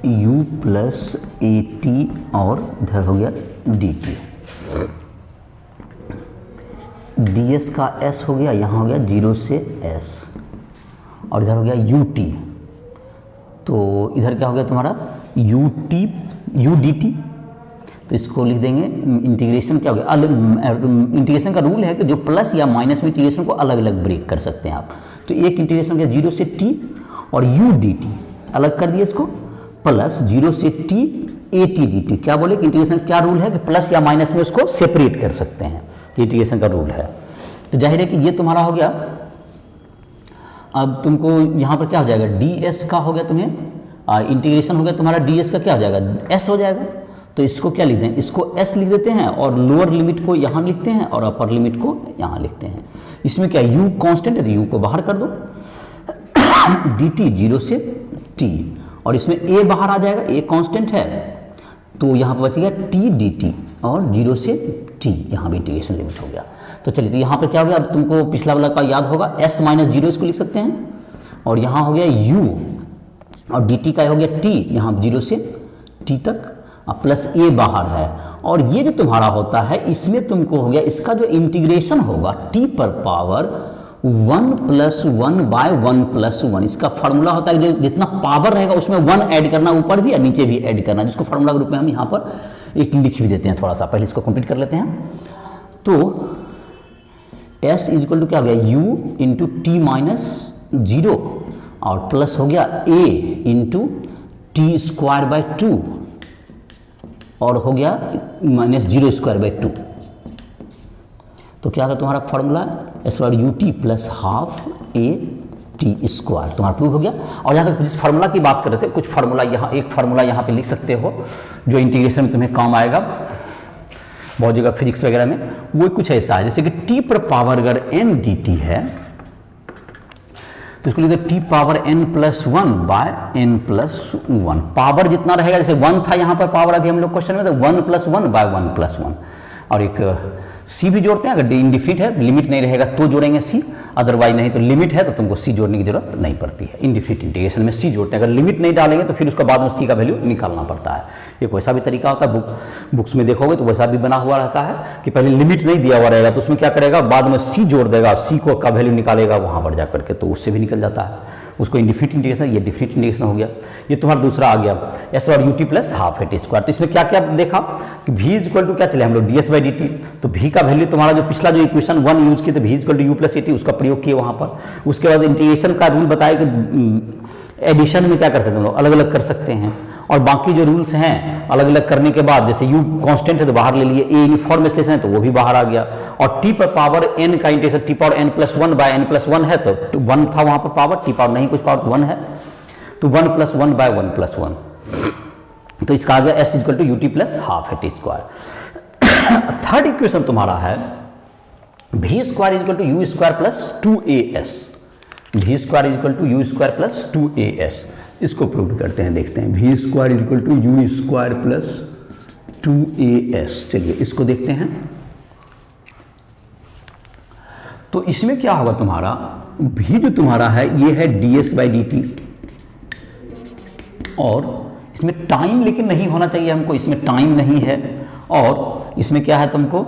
u plus a T और इधर हो गया डी टी। डी एस का एस हो गया, यहाँ हो गया 0 से एस, और इधर हो गया यू टी। तो इधर क्या हो गया तुम्हारा u T U D t. तो इसको लिख देंगे इंटीग्रेशन क्या हो गया, अलग इंटीग्रेशन का रूल है कि जो प्लस या माइनस में इंटीग्रेशन को अलग अलग ब्रेक कर सकते हैं आप। तो एक इंटीग्रेशन हो गया 0 से टी और यू डी टी, अलग कर दिए इसको, प्लस 0 से T A T D T. क्या बोले कि इंटीग्रेशन क्या रूल है कि प्लस या माइनस में उसको सेपरेट कर सकते हैं, तो इंटीग्रेशन का रूल है। तो जाहिर है कि ये तुम्हारा हो गया। अब तुमको यहाँ पर क्या हो जाएगा, डी एस का हो गया तुम्हें इंटीग्रेशन हो गया तुम्हारा, डी एस का क्या हो जाएगा एस हो जाएगा। तो इसको क्या लिखते हैं, इसको एस लिख देते हैं और लोअर लिमिट को यहाँ लिखते हैं और अपर लिमिट को यहाँ लिखते हैं। इसमें क्या यू कांस्टेंट है तो यू को बाहर कर दो, डी टी 0 से टी, और इसमें ए बाहर आ जाएगा, ए कांस्टेंट है तो यहाँ पर बच गया टी डी टी और 0 से टी, यहाँ भी इंटीग्रेशन लिमिट हो गया। तो चलिए, तो यहाँ पर क्या हो गया, अब तुमको पिछला वाला का याद होगा, एस माइनस 0 इसको लिख सकते हैं, और यहाँ हो गया यू और डी टी का हो गया टी, यहाँ 0 से टी तक, प्लस ए बाहर है। और ये जो तुम्हारा होता है इसमें तुमको हो गया, इसका जो इंटीग्रेशन होगा टी पर पावर 1 + 1 बाय 1 + 1, इसका फार्मूला होता है जितना पावर रहेगा उसमें 1 ऐड करना, ऊपर भी और नीचे भी ऐड करना, जिसको फार्मूला के रूप में हम यहाँ पर एक लिख भी देते हैं। थोड़ा सा पहले इसको कंप्लीट कर लेते हैं। तो s इक्वल टू क्या हो गया, u इंटू टी माइनस 0 और प्लस हो गया a into t square by 2 और हो गया माइनस 0 स्क्वायर बाय 2। तो क्या है तुम्हारा formula, S why you t plus half a t square, तुम्हारा प्रूव हो गया। और जहाँ तक जिस फार्मूला की बात कर रहे थे, कुछ फार्मूला यहाँ, एक फार्मूला यहाँ पे लिख सकते हो जो इंटीग्रेशन में तुम्हें काम आएगा बहुत जगह फिजिक्स वगैरह में। वो कुछ ऐसा है जैसे कि टी पर पावर अगर एन डी टी है तो इसको लिखते t power n + 1 by n + 1। Power जितना रहेगा, जैसे 1 था यहाँ पर पावर अभी हम लोग क्वेश्चन में, तो 1 + 1 बाय 1 + 1। और एक सी भी जोड़ते हैं, अगर इनडिफिनिट है, लिमिट नहीं रहेगा तो जोड़ेंगे सी, अदरवाइज नहीं तो लिमिट है तो तुमको सी जोड़ने की जरूरत नहीं पड़ती है। इनडिफिनिट इंटीग्रेशन में सी जोड़ते हैं, अगर लिमिट नहीं डालेंगे तो फिर उसका बाद में सी का वैल्यू निकालना पड़ता है। एक वैसा भी तरीका होता है, बुक्स में देखोगे तो वैसा भी बना हुआ रहता है कि पहले लिमिट नहीं दिया हुआ रहेगा तो उसमें क्या करेगा, बाद में सी जोड़ देगा, सी को का वैल्यू निकालेगा वहाँ पर जा करके, तो उससे भी निकल जाता है। उसको इनडिफिनिट इंटीग्रेशन, ये डिफिनिट इंटीग्रेशन हो गया। ये तुम्हारा दूसरा आ गया एस और you t plus half a t square. तो इसमें क्या क्या देखा कि v इक्वल टू क्या चले हम लोग D s by d t. तो v का वैल्यू तुम्हारा जो पिछला जो इक्वेशन 1 यूज किए तो v equal to u plus a t, उसका प्रयोग किए वहाँ पर। उसके बाद इंटीग्रेशन का रूल बताया कि एडिशन में क्या कर सकते हैं लोग, अलग अलग कर सकते हैं, और बाकी जो रूल्स हैं अलग अलग करने के बाद, जैसे u कांस्टेंट है तो बाहर ले लिए, a यूनिफॉर्म एक्सलेशन है तो वो भी बाहर आ गया, और t पर पावर n का integration t power n + 1 by n + 1 है तो 1 था वहाँ पर पावर, t पावर नहीं कुछ पावर 1 है तो 1 + 1 बाय 1 + 1। तो इसका आ गया s equal to u t plus half a t square. Third equation तुम्हारा है v square equal to u square plus 2as, v square equal to u square plus 2as। इसको प्रूव करते हैं, देखते हैं। v square equal to u square plus 2as। चलिए इसको देखते हैं। तो इसमें क्या होगा तुम्हारा, v जो तुम्हारा है ये है ds बाई डी टी, और इसमें टाइम लेकिन नहीं होना चाहिए हमको, इसमें टाइम नहीं है, और इसमें क्या है तुमको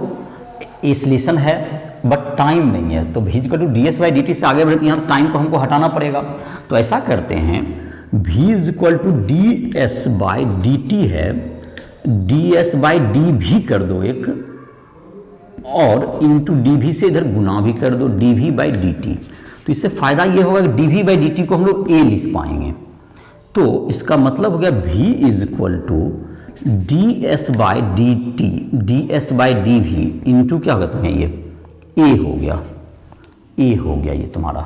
एक्सलेशन है बट टाइम नहीं है। तो v equal to ds by d t से आगे बढ़े तो यहाँ टाइम को हमको हटाना पड़ेगा। तो ऐसा करते हैं, v equal to d s by d t है, डी एस बाई डी भी कर दो एक, और इंटू डी भी से इधर गुना भी कर दो, d v by d t. तो इससे फायदा ये होगा कि d v by d t को हम लोग ए लिख पाएंगे। तो इसका मतलब हो गया v equal to d s by d t, d s by d v into क्या होगा तुम्हें ये ए हो गया, ए हो गया ये तुम्हारा।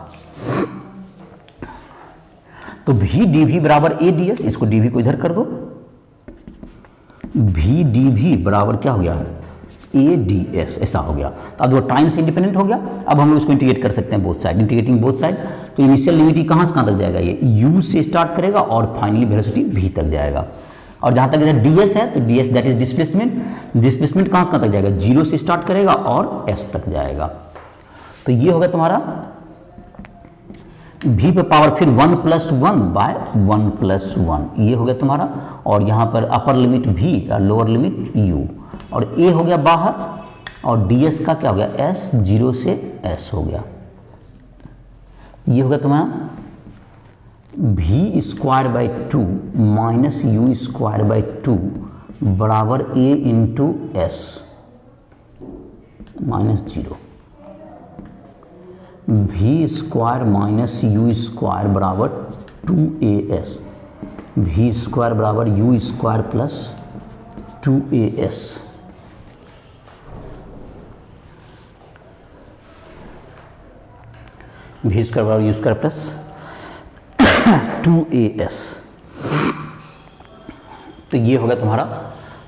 तो v डी वी बराबर ए डी एस, इसको डी वी को इधर कर दो, v डी वी बराबर क्या हो गया ए डी एस, ऐसा हो गया। तो अब वो टाइम से इंडिपेंडेंट हो गया। अब हम लोग उसको इंटीग्रेट कर सकते हैं both side, integrating both side. तो इनिशियल लिमिट कहाँ से कहाँ तक जाएगा, ये u से स्टार्ट करेगा और फाइनली वेलोसिटी v तक जाएगा। और जहाँ तक इधर ds है तो ds that is displacement, displacement कहाँ से कहाँ तक जाएगा, 0 से स्टार्ट करेगा और s तक जाएगा। तो ये होगा तुम्हारा v पे पावर फिर 1 + 1 बाय 1 + 1, ये हो गया तुम्हारा। और यहाँ पर अपर लिमिट v और लोअर लिमिट u, और a हो गया बाहर, और ds का क्या हो गया, s 0 से s हो गया। ये हो गया तुम्हारा v² - u² बराबर a × s -0। v² - u² बराबर 2as, v² बराबर u² प्लस 2as। v² बराबर u² प्लस 2as। तो ये हो गया तुम्हारा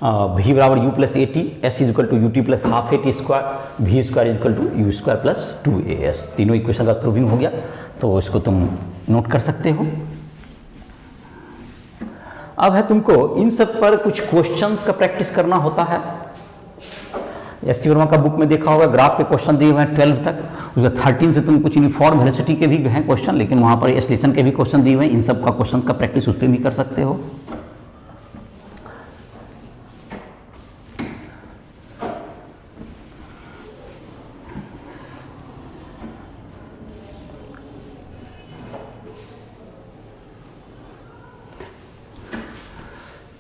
v बराबर u plus a t, s is equal to u t plus half a t square, v square is equal to u square plus 2as। तीनों इक्वेशन का प्रूविंग हो गया, तो इसको तुम नोट कर सकते हो। अब है तुमको इन सब पर कुछ क्वेश्चंस का प्रैक्टिस करना होता है। एस टी वर्मा का बुक में देखा होगा, ग्राफ के क्वेश्चन दिए हुए हैं 12 तक, उसका 13 से तुम कुछ यूनिफॉर्म वेलोसिटी के भी हैं क्वेश्चन, लेकिन वहाँ पर एक्सलेशन के भी क्वेश्चन दिए हुए हैं। इन सब का क्वेश्चन का प्रैक्टिस उस पर भी कर सकते हो।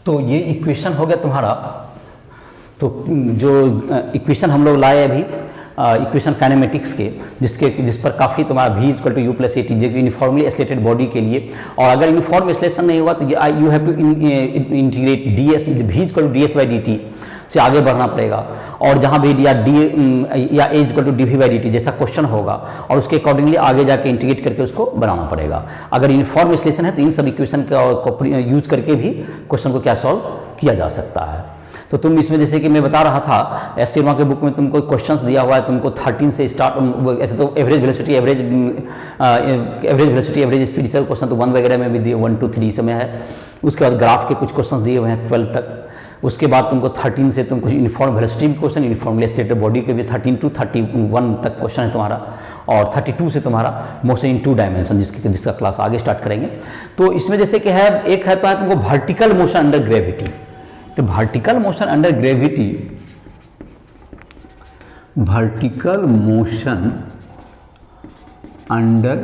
तो ये इक्वेशन हो गया तुम्हारा। तो जो इक्वेशन हम लोग लाए अभी इक्वेशन काइनेमेटिक्स के, जिस पर काफ़ी तुम्हारा v equal to u plus a t जो यूनिफॉर्मली एस्लेटेड बॉडी के लिए, और अगर यूनिफॉर्म एस्लेशन नहीं हुआ तो you have to integrate d s v equal to d s by d t से आगे बढ़ना पड़ेगा। और जहाँ भी या a equal to d v by d t जैसा क्वेश्चन होगा, और उसके अकॉर्डिंगली आगे जाके इंटीग्रेट करके उसको बनाना पड़ेगा। अगर यूनिफॉर्म एस्लेशन है तो इन सब इक्वेशन को यूज करके भी क्वेश्चन को क्या सॉल्व किया जा सकता है। तो तुम इसमें जैसे कि मैं बता रहा था, एस टी वर्मा के बुक में तुमको क्वेश्चंस दिया हुआ है, तुमको 13 से स्टार्ट, ऐसे तो average velocity, average velocity, average speed से क्वेश्चन तो 1 वगैरह में भी दिए, 1 2 3 समय है। उसके बाद ग्राफ के कुछ क्वेश्चन दिए हुए हैं 12 तक। उसके बाद तुमको 13 से तुम कुछ यूनिफॉर्म वेलोसिटी भी क्वेश्चन, यूनिफॉर्मली एस्लेटेड बॉडी के भी 13 to 31 तक क्वेश्चन है तुम्हारा, और 32 से तुम्हारा मोशन इन 2 डायमेंशन, जिसका क्लास आगे स्टार्ट करेंगे। तो इसमें जैसे कि है, एक है तो तुमको वर्टिकल मोशन अंडर ग्रेविटी। तो vertical motion under gravity, vertical motion under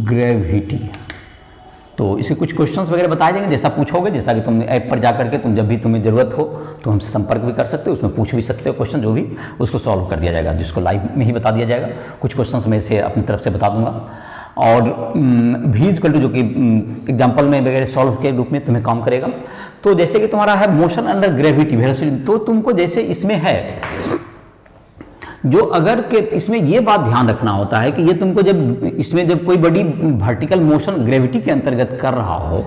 gravity, तो इसे कुछ क्वेश्चंस वगैरह बताए देंगे, जैसा पूछोगे, जैसा कि तुम ऐप पर जाकर के तुम जब भी तुम्हें ज़रूरत हो तो हमसे संपर्क भी कर सकते हो, उसमें पूछ भी सकते हो क्वेश्चन, जो भी उसको सॉल्व कर दिया जाएगा, जिसको लाइव में ही बता दिया जाएगा। कुछ क्वेश्चंस मैं इसे अपनी तरफ से बता दूंगा, और v इक्वल टू जो कि एग्जाम्पल में वगैरह सॉल्व के रूप में तुम्हें काम करेगा। तो जैसे कि तुम्हारा है मोशन अंडर ग्रेविटी वेलोसिटी, तो तुमको जैसे इसमें है जो, अगर के इसमें ये बात ध्यान रखना होता है कि ये तुमको जब कोई बड़ी वर्टिकल मोशन ग्रेविटी के अंतर्गत कर रहा हो,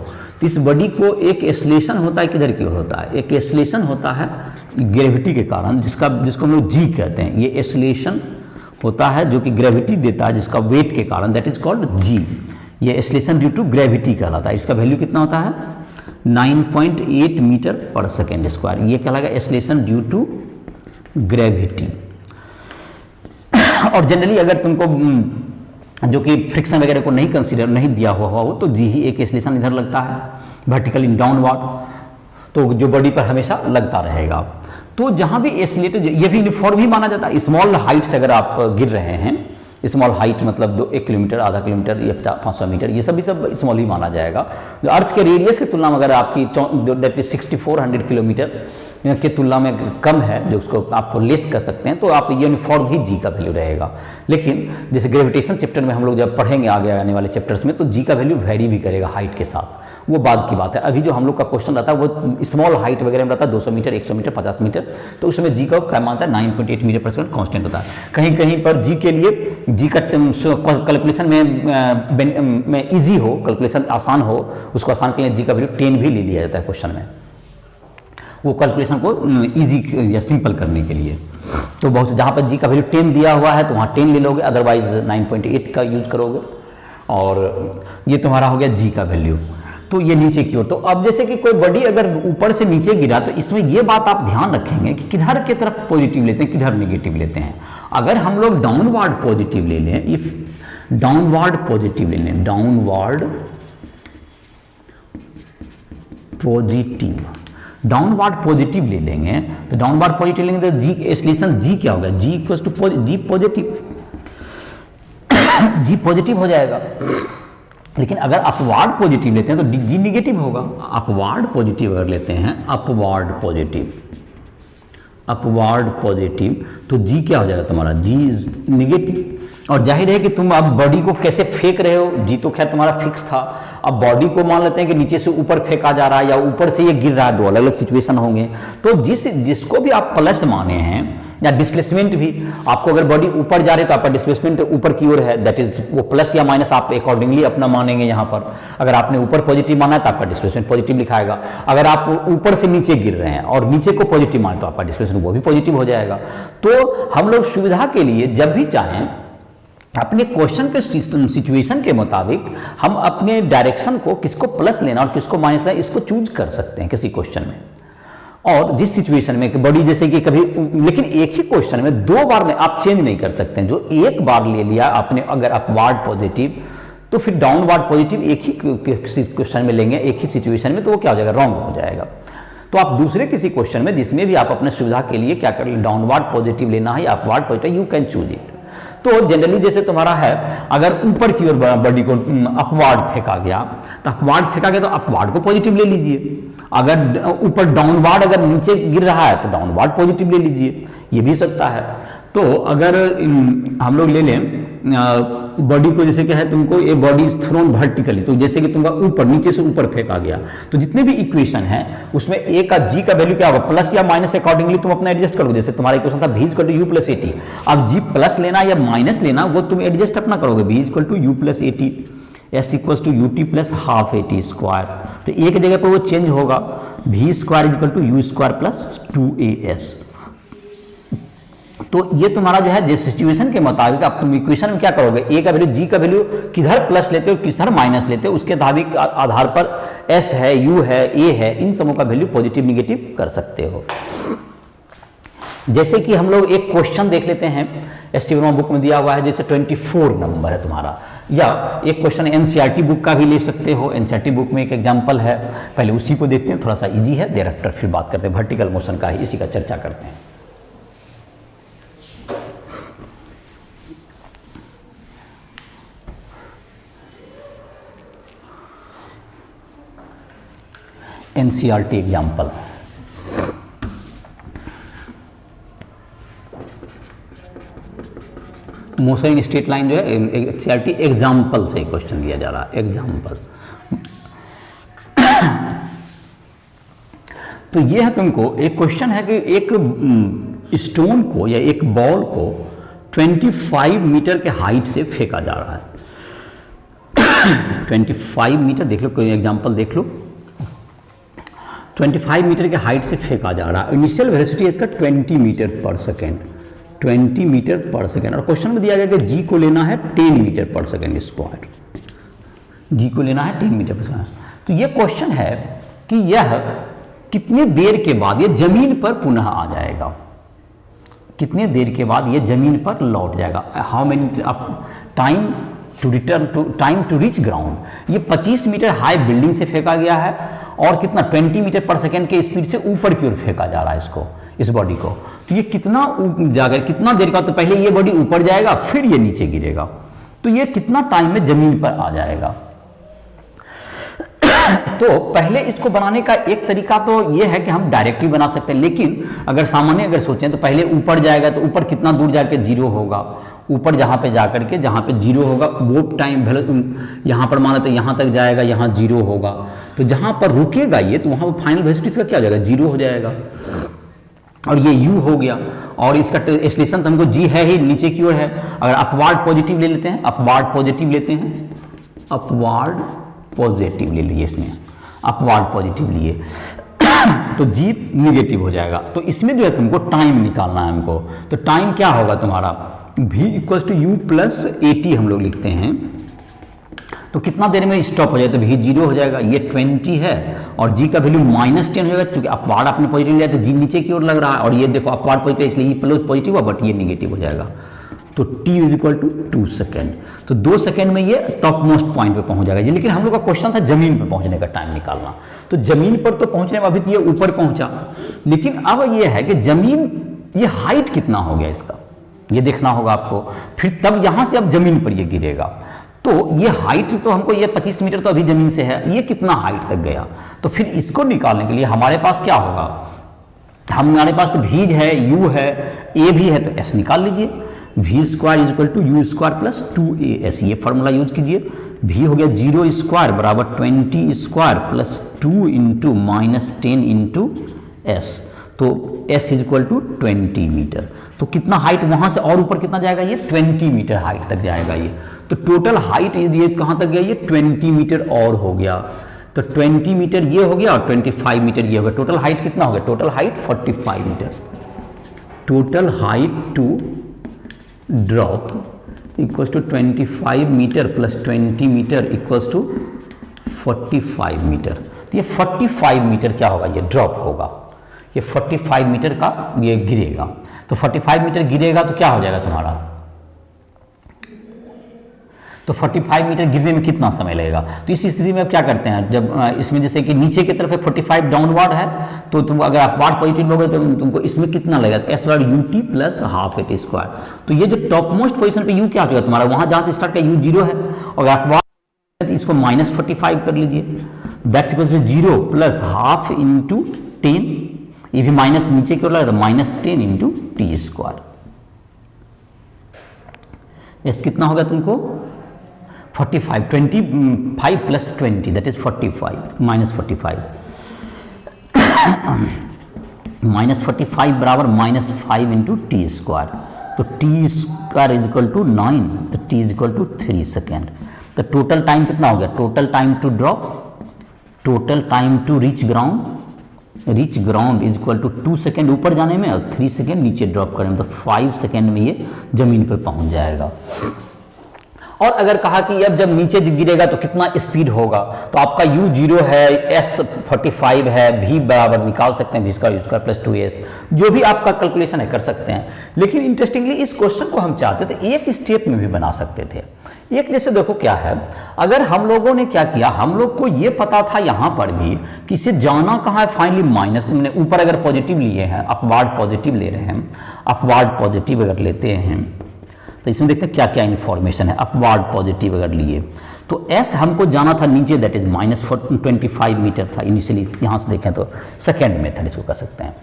तो इस बॉडी को एक एक्सेलेरेशन होता है, किधर की ओर होता है, एक एक्सेलेरेशन होता है ग्रेविटी के कारण, जिसको हम लोग जी कहते हैं। ये एक्सेलेरेशन होता है जो कि ग्रेविटी देता है, जिसका वेट के कारण, दैट इज कॉल्ड जी। ये एक्सेलेरेशन ड्यू टू ग्रेविटी कहलाता है। इसका वैल्यू कितना होता है, 9.8 मीटर पर सेकेंड स्क्वायर। ये कहलाएगा एक्सेलेरेशन ड्यू टू ग्रेविटी। और जनरली अगर तुमको जो कि फ्रिक्शन वगैरह को नहीं दिया हुआ हो, तो जी ही एक एक्सेलेरेशन इधर लगता है, वर्टिकली डाउनवर्ड, तो जो बॉडी पर हमेशा लगता रहेगा। तो जहां भी एक्सेलेरेटेड, ये भी यूनिफॉर्म ही माना जाता है। स्मॉल हाइट से अगर आप गिर रहे हैं, स्मॉल हाइट मतलब 1 किलोमीटर, आधा किलोमीटर या 500 मीटर, ये सब स्मॉल ही माना जाएगा। जो अर्थ के रेडियस की तुलना में अगर आपकी 6400 किलोमीटर के तुलना में कम है, जो उसको आप लेस कर सकते हैं, तो आप यूनिफॉर्म ही जी का वैल्यू रहेगा। लेकिन जैसे ग्रेविटेशन चैप्टर में हम लोग जब पढ़ेंगे आगे आने वाले चैप्टर्स में, तो जी का वैल्यू वेरी भी करेगा हाइट के साथ, वो बाद की बात है। अभी जो हम लोग का क्वेश्चन रहता है वो स्मॉल हाइट वगैरह में रहता है, 200 मीटर, 100 मीटर, 50 मीटर, तो उसमें जी का क्या मानता है, 9.8 मीटर पर सेकंड कांस्टेंट होता है। कहीं कहीं पर जी के लिए, जी का कैलकुलेशन में इजी हो, कैलकुलेशन आसान हो, उसको आसान के लिए जी का वैल्यू 10 भी ले लिया जाता है क्वेश्चन में, वो कैलकुलेशन को इजी या सिंपल करने के लिए। तो बहुत से जहाँ पर जी का वैल्यू 10 दिया हुआ है तो वहाँ 10 ले लोगे, अदरवाइज 9.8 का यूज करोगे। और ये तुम्हारा हो गया जी का वैल्यू। तो ये नीचे की ओर, तो अब जैसे कि कोई बॉडी अगर ऊपर से नीचे गिरा, तो इसमें ये बात आप ध्यान रखेंगे कि किधर की तरफ पॉजिटिव लेते हैं, किधर नेगेटिव लेते हैं। अगर हम लोग डाउनवर्ड पॉजिटिव ले लें, इफ डाउनवर्ड पॉजिटिव ले लें, डाउनवर्ड पॉजिटिव, डाउनवर्ड पॉजिटिव ले लेंगे तो डाउनवर्ड पॉजिटिव लेंगे तो जी एक्सलेशन जी क्या होगा, g equal to g positive, g positive हो जाएगा। लेकिन अगर अपवार्ड पॉजिटिव लेते हैं तो जी निगेटिव होगा। अपवार्ड पॉजिटिव अगर लेते हैं, अपवार्ड पॉजिटिव, अपवार्ड पॉजिटिव तो जी क्या हो जाएगा तुम्हारा, जी निगेटिव। और जाहिर है कि तुम अब बॉडी को कैसे फेंक रहे हो, जी तो खैर तुम्हारा फिक्स था, अब बॉडी को मान लेते हैं कि नीचे से ऊपर फेंका जा रहा है या ऊपर से ये गिर रहा है, दो अलग अलग सिचुएशन होंगे। तो जिसको भी आप प्लस माने हैं या डिस्प्लेसमेंट भी, आपको अगर बॉडी ऊपर जा रही है तो आपका डिस्प्लेसमेंट ऊपर की ओर है, दैट इज वो प्लस या माइनस आप अकॉर्डिंगली अपना मानेंगे। यहाँ पर अगर आपने ऊपर पॉजिटिव माना है तो आपका डिस्प्लेसमेंट पॉजिटिव लिखाएगा, अगर आप ऊपर से नीचे गिर रहे हैं और नीचे को पॉजिटिव माने तो आपका डिस्प्लेसमेंट वो भी पॉजिटिव हो जाएगा। तो हम लोग सुविधा के लिए जब भी चाहें अपने क्वेश्चन के सिचुएशन के मुताबिक हम अपने डायरेक्शन को किसको प्लस लेना और किसको माइनस लेना इसको चूज कर सकते हैं किसी क्वेश्चन में। और जिस सिचुएशन में बड़ी जैसे कि कभी, लेकिन एक ही क्वेश्चन में दो बार में आप चेंज नहीं कर सकते हैं। जो एक बार ले लिया आपने अगर अपवार्ड पॉजिटिव तो फिर डाउनवर्ड पॉजिटिव एक ही क्वेश्चन में लेंगे, एक ही सिचुएशन में, तो वो क्या हो जाएगा, रॉन्ग हो जाएगा। तो आप दूसरे किसी क्वेश्चन में जिसमें भी आप अपने सुविधा के लिए क्या कर ले, डाउनवर्ड पॉजिटिव लेना है या upward positive, you can choose it. तो जनरली जैसे तुम्हारा है, अगर ऊपर की ओर बॉडी को अपवार्ड फेंका गया तो अपवार्ड फेंका गया तो अपवार्ड को पॉजिटिव ले लीजिए। अगर ऊपर डाउनवार्ड अगर नीचे गिर रहा है तो डाउनवार्ड पॉजिटिव ले लीजिए, ये भी सकता है। तो अगर हम लोग ले लें बॉडी को, जैसे क्या है, तुमको ये बॉडी थ्रोन वर्टिकली, तो जैसे कि तुमका ऊपर नीचे से ऊपर फेंका गया, तो जितने भी इक्वेशन है उसमें ए का जी का वैल्यू क्या होगा, प्लस या माइनस अकॉर्डिंगली तुम अपना एडजस्ट करोगे। जैसे तुम्हारा इक्वेशन था v equal to u plus a t, अब जी प्लस लेना या माइनस लेना वो तुम एडजस्ट अपना करोगे। v equal to u plus a t, s equal to u t plus half a t square, तो एक जगह पर वो चेंज होगा, v square equal to u square plus 2as। तो ये तुम्हारा जो है जिस सिचुएशन के मुताबिक अब तुम इक्वेशन में क्या करोगे, ए का वैल्यू जी का वैल्यू किधर प्लस लेते हो किधर माइनस लेते हो, उसके आधार पर एस है, यू है, ए है, इन सबों का वैल्यू पॉजिटिव निगेटिव कर सकते हो। जैसे कि हम लोग एक क्वेश्चन देख लेते हैं, एसटीवर्मा बुक में दिया हुआ है, जैसे 24 नंबर है तुम्हारा, या एक क्वेश्चन एनसीईआरटी बुक का भी ले सकते हो। एनसीईआरटी बुक में एक एग्जांपल है, पहले उसी को देखते हैं, थोड़ा सा इजी है, देर आफ्टर फिर बात करते हैं वर्टिकल मोशन का ही, इसी का चर्चा करते हैं। NCERT example, motion straight line जो है एनसीईआरटी एग्जाम्पल से क्वेश्चन दिया जा रहा है, एग्जाम्पल। तो ये है तुमको एक क्वेश्चन है कि एक स्टोन को या एक बॉल को 25 मीटर के हाइट से फेंका जा रहा है। 25 मीटर देख लो, कोई एग्जाम्पल देख लो, 25 मीटर के हाइट से फेंका जा रहा है। इनिशियल वेलोसिटी है इसका 20 मीटर पर सेकेंड, 20 मीटर पर सेकेंड, और क्वेश्चन में दिया गया कि जी को लेना है 10 मीटर पर सेकेंड स्क्वायर, जी को लेना है 10 मीटर पर सेकेंड। तो ये क्वेश्चन है कि यह कितने देर के बाद ये जमीन पर पुनः आ जाएगा, कितने देर के बाद ये जमीन पर लौट जाएगा, how many time to return to time to reach ground. ये 25 मीटर हाई बिल्डिंग से फेंका गया है और कितना 20 मीटर पर सेकेंड के स्पीड से ऊपर की ओर फेंका जा रहा है इसको, इस बॉडी को। तो ये कितना जाएगा, कितना देर का, तो पहले ये बॉडी ऊपर जाएगा फिर ये नीचे गिरेगा, तो ये कितना टाइम में जमीन पर आ जाएगा। तो पहले इसको बनाने का एक तरीका तो ये है कि हम डायरेक्टली बना सकते हैं, लेकिन अगर सामान्य अगर सोचें तो पहले ऊपर जाएगा तो ऊपर कितना दूर जाके जीरो होगा, ऊपर जहाँ पे जाकर के जहाँ पे जीरो होगा वो टाइम यहाँ पर माना तो यहाँ तक जाएगा, यहाँ जीरो होगा, तो जहाँ पर रुकेगा ये तो वहाँ पर फाइनल वेलोसिटी इसका क्या हो जाएगा, जीरो हो जाएगा। और ये u हो गया, और इसका एक्सेलरेशन तो हमको g है ही, नीचे की ओर है। अगर अपवार्ड पॉजिटिव ले लेते हैं, अपवार्ड पॉजिटिव लेते हैं, अपवार्ड पॉजिटिव ले लिए, इसमें अपवार्ड पॉजिटिव लिए तो g निगेटिव हो जाएगा। तो इसमें जो है तुमको टाइम निकालना है हमको, तो टाइम क्या होगा तुम्हारा, v equal to u plus 80 हम लोग लिखते हैं, तो कितना देर में स्टॉप हो जाए, तो v 0 हो जाएगा, ये 20 है और g का वैल्यू -10 हो जाएगा, क्योंकि अपवार्ड आपने पॉजिटिव लिया तो g नीचे की ओर लग रहा है, और ये देखो अपवार्ड पॉजिटिव इसलिए ये प्लस पॉजिटिव हुआ बट ये निगेटिव हो जाएगा। तो t is equal to 2 second. तो 2 सेकेंड में ये टॉप मोस्ट पॉइंट पे पहुंच जाएगा जी। लेकिन हम लोग का क्वेश्चन था जमीन पे पहुंचने का टाइम निकालना, तो जमीन पर तो पहुंचने में अभी तो ये ऊपर पहुंचा, लेकिन अब ये है कि जमीन, ये हाइट कितना हो गया इसका, ये देखना होगा आपको, फिर तब यहां से अब जमीन पर ये गिरेगा। तो ये हाइट तो हमको, ये 25 मीटर तो अभी जमीन से है, ये कितना हाइट तक गया, तो फिर इसको निकालने के लिए हमारे पास क्या होगा, हमारे पास तो v है, u है, a भी है, तो s निकाल लीजिए। v square is equal to u square plus 2as, ये फॉर्मूला यूज कीजिए। v हो गया 0 स्क्वायर बराबर 20 square plus 2 into minus 10 into s, तो s is equal to 20 metre. तो कितना हाइट वहां से और ऊपर कितना जाएगा, ये 20 मीटर हाइट तक जाएगा ये। तो टोटल हाइट ये कहां तक गया, ये 20 मीटर और हो गया। तो 20 मीटर ये हो गया और 25 मीटर ये हो गया। टोटल हाइट कितना हो गया, total height 45 metre. Total height to drop equals to 25 metre plus 20 metre equals to 45 metre. तो ये 45 मीटर क्या होगा, ये ड्रॉप होगा, ये 45 मीटर का ये गिरेगा। तो 45 मीटर गिरेगा तो क्या हो जाएगा तुम्हारा, तो 45 मीटर गिरने में कितना समय लगेगा। तो इस स्थिति में अब क्या करते हैं, जब इसमें जैसे कि नीचे की तरफ 45 डाउनवर्ड है, तो तुम अगर अपवार्ड पॉजिटिव लोगे तो तुमको इसमें कितना लगेगा, s word u t plus half a t square. तो ये जो टॉप मोस्ट पोजिशन पे यू क्या हो जाएगा तुम्हारा, वहां जहां से स्टार्ट का यू 0 है, और अपवार्ड इसको माइनस 45 कर लीजिए, that's equal to 0 plus half into 10, ये भी माइनस नीचे की ओर लगा, minus 10 into t square. S कितना होगा तुमको 45, 25 plus 20 that is 45 minus 45 minus 45 बराबर माइनस 5 इंटू टी स्क्वायर। तो t square is equal to 9, तो t is equal to 3 second. तो टोटल टाइम कितना हो गया, total time to drop, total time to reach ground is equal to 2 second ऊपर जाने में और 3 सेकेंड नीचे ड्रॉप करने में। तो 5 सेकेंड में ये जमीन पर पहुंच जाएगा। और अगर कहा कि अब जब नीचे गिरेगा तो कितना स्पीड होगा, तो आपका u 0 है, s 45 है, v बराबर निकाल सकते हैं v square u square plus 2s, जो भी आपका कैलकुलेशन है कर सकते हैं। लेकिन इंटरेस्टिंगली इस क्वेश्चन को हम चाहते थे एक स्टेप में भी बना सकते थे। एक जैसे देखो क्या है, अगर हम लोगों ने क्या किया, हम लोग को ये पता था यहाँ पर भी कि इसे जाना कहाँ है, फाइनली माइनस, हमने ऊपर अगर पॉजिटिव लिए हैं, अपवार्ड पॉजिटिव ले रहे हैं, अपवार्ड पॉजिटिव अगर लेते हैं तो इसमें देखते हैं क्या क्या इन्फॉर्मेशन है। अपवार्ड पॉजिटिव अगर लिए तो s हमको जाना था नीचे, दैट इज माइनस 25 मीटर था इनिशियली। यहाँ से देखें तो सेकेंड मेथड इसको कर सकते हैं,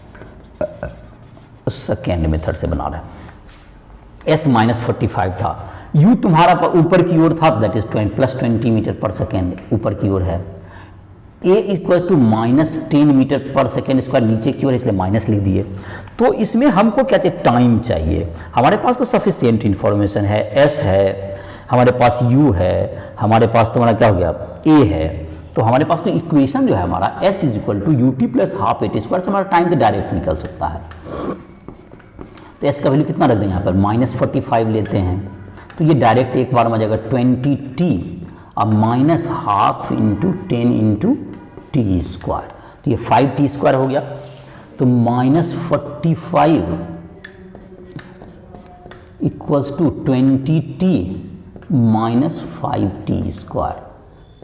सेकेंड मेथड से बना रहे हैं। s माइनस 45 था, u तुम्हारा ऊपर की ओर था, दैट इज प्लस 20 मीटर पर सेकेंड ऊपर की ओर है। a equal to minus 10 metre पर सेकेंड स्क्वायर नीचे की ओर, इसलिए माइनस लिख दिए। तो इसमें हमको क्या चाहिए, टाइम चाहिए। हमारे पास तो सफिशिएंट इन्फॉर्मेशन है, s है, हमारे पास u है, हमारे पास तुम्हारा क्या हो गया a है। तो हमारे पास तो इक्वेशन जो है हमारा s is equal to u t plus half a t square, तो हमारा टाइम तो डायरेक्ट निकल सकता है। तो s का वैल्यू कितना रख दें यहाँ पर, माइनस 45 लेते हैं, तो ये डायरेक्ट एक बार में जाएगा 20t अब minus half into 10 into t square, तो ये 5t स्क्वायर हो गया। तो minus 45 equals to 20t minus 5t square,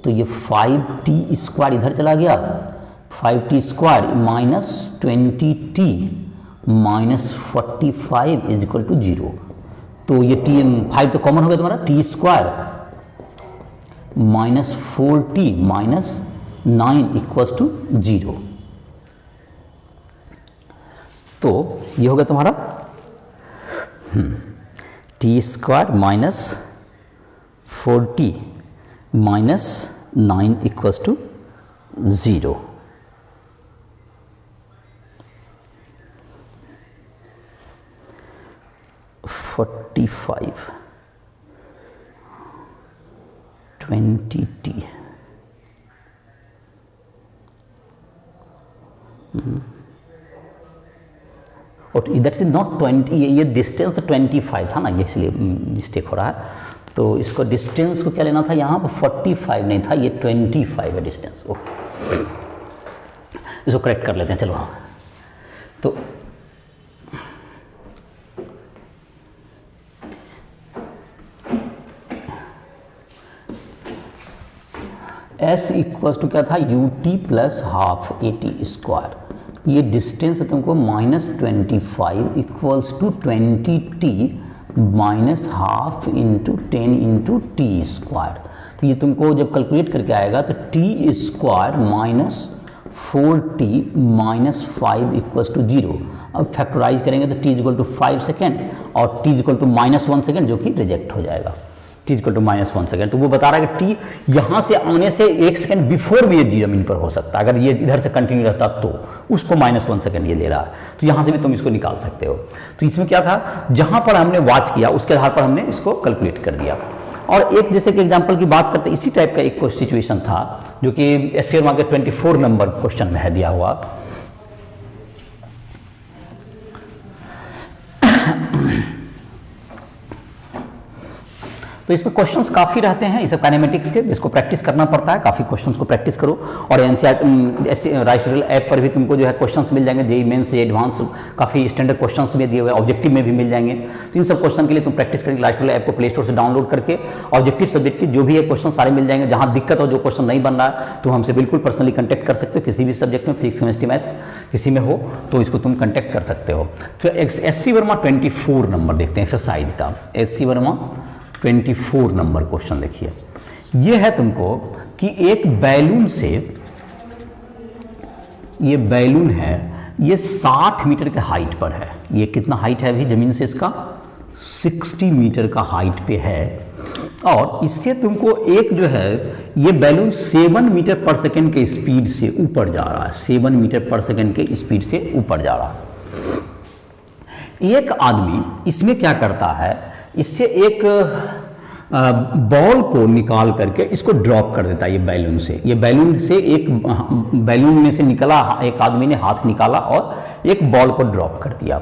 तो ये 5t स्क्वायर इधर चला गया, 5t square minus 20t minus 45 is equal to 0। तो ये t 5 तो कॉमन हो गया तुम्हारा, t square minus 4t minus 9 equals to 0। तो ये होगा तुम्हारा t square minus 4t minus 9 equals to 0। Forty 20t और इधर से नॉट 20, ये डिस्टेंस तो 25 था ना, ये इसलिए मिस्टेक हो रहा है। तो इसको डिस्टेंस को क्या लेना था, यहाँ पर 45 नहीं था, ये 25 है डिस्टेंस। ओके, इसको करेक्ट कर लेते हैं, चलो। हाँ, एस इक्वल्स टू क्या था, u t plus half a t square. ये डिस्टेंस है तुमको -25 equals to 20t minus half into 10 into t square. तो ये तुमको जब कैलकुलेट करके आएगा तो t square minus 4t minus 5 equals to 0। अब फैक्टराइज करेंगे तो t इक्वल टू 5 सेकेंड और t इक्वल टू -1 सेकेंड, जो कि रिजेक्ट हो जाएगा। t इक्वल टू -1 सेकेंड, तो वो बता रहा है कि t यहाँ से आने से 1 सेकेंड बिफोर भी ये जमीन पर हो सकता है। अगर ये इधर से कंटिन्यू रहता तो उसको -1 सेकेंड ये ले रहा है, तो यहाँ से भी तुम इसको निकाल सकते हो। तो इसमें क्या था, जहाँ पर हमने वॉच किया उसके आधार पर हमने इसको कैलकुलेट कर दिया। और एक जैसे कि एग्जांपल की बात करते इसी टाइप का एक सिचुएशन था जो कि एससीआर मार्केट 24 नंबर क्वेश्चन में है दिया हुआ। तो इसमें क्वेश्चंस काफ़ी रहते हैं, इसे काइनेमेटिक्स के, जिसको प्रैक्टिस करना पड़ता है। काफ़ी क्वेश्चंस को प्रैक्टिस करो। और एनसीईआरटी राइस ट्यूटोरियल ऐप पर भी तुमको जो है क्वेश्चंस मिल जाएंगे, जेईई मेंस से एडवांस काफ़ी स्टैंडर्ड क्वेश्चंस भी दिए हुए, ऑब्जेक्टिव में भी मिल जाएंगे। तो इन सब क्वेश्चन के लिए तुम प्रैक्टिस करेंगे, राइस ट्यूटोरियल ऐप को प्ले स्टोर से डाउनलोड करके ऑब्जेक्टिव सब्जेक्टिव जो भी है क्वेश्चन सारे मिल जाएंगे। जहाँ दिक्कत हो, जो क्वेश्चन नहीं बन रहा है, तो हमसे बिल्कुल पर्सनली कंटेक्ट कर सकते हो। किसी भी सब्जेक्ट में, फिजिक्स केमिस्ट्री मैथ किसी में हो तो इसको तुम कंटेक्ट कर सकते हो। तो एससी वर्मा 24 नंबर देखते हैं एक्सरसाइज का। एससी वर्मा 24 नंबर क्वेश्चन देखिए। ये है तुमको कि एक बैलून से, ये बैलून है, ये 60 मीटर के हाइट पर है। ये कितना हाइट है अभी जमीन से, इसका 60 मीटर का हाइट पे है। और इससे तुमको एक जो है ये बैलून 7 मीटर पर सेकेंड के स्पीड से ऊपर जा रहा है। 7 मीटर पर सेकेंड के स्पीड से ऊपर जा रहा है। एक आदमी इसमें क्या करता है, इससे एक बॉल को निकाल करके इसको ड्रॉप कर देता है। ये बैलून से, ये बैलून से एक बैलून में से निकला, एक आदमी ने हाथ निकाला और एक बॉल को ड्रॉप कर दिया।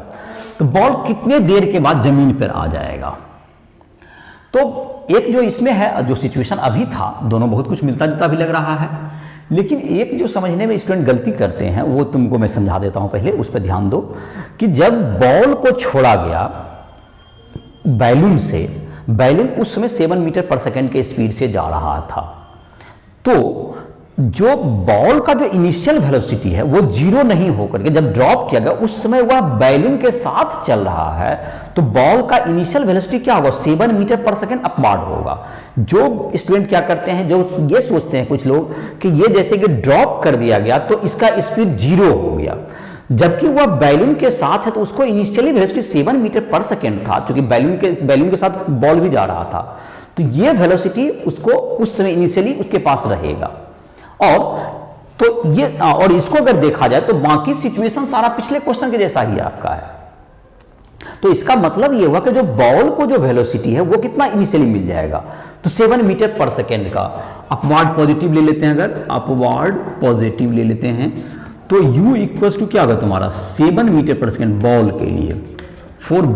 तो बॉल कितने देर के बाद जमीन पर आ जाएगा? तो एक जो इसमें है, जो सिचुएशन अभी था, दोनों बहुत कुछ मिलता जुलता भी लग रहा है, लेकिन एक जो समझने में स्टूडेंट गलती करते हैं वो तुमको मैं समझा देता हूं। पहले उस पर ध्यान दो कि जब बॉल को छोड़ा गया बैलून से, बैलून उस समय 7 मीटर पर सेकेंड के स्पीड से जा रहा था। तो जो बॉल का जो इनिशियल वेलोसिटी है वो 0 नहीं होकर के जब ड्रॉप किया गया उस समय वह बैलून के साथ चल रहा है, तो बॉल का इनिशियल वेलोसिटी क्या होगा, 7 मीटर पर सेकेंड अपवार्ड होगा। जो स्टूडेंट क्या करते हैं, जो ये सोचते हैं कुछ लोग कि ये जैसे कि ड्रॉप कर दिया गया तो इसका स्पीड 0 हो गया, जबकि वह बैलून के साथ है तो उसको इनिशियली वेलोसिटी 7 मीटर पर सेकेंड था, क्योंकि बैलून के साथ बॉल भी जा रहा था। तो ये वेलोसिटी उसको उस समय इनिशियली उसके पास रहेगा। और तो ये, और इसको अगर देखा जाए तो बाकी सिचुएशन सारा पिछले क्वेश्चन के जैसा ही आपका है। तो इसका मतलब ये हुआ कि जो बॉल को जो वेलोसिटी है वो कितना इनिशियली मिल जाएगा, तो 7 मीटर पर सेकेंड का। अपवार्ड पॉजिटिव ले लेते हैं, अगर अपवार्ड पॉजिटिव ले लेते हैं तो u इक्वल्स टू क्या होगा तुम्हारा, 7 मीटर पर सेकेंड बॉल के लिए, फॉर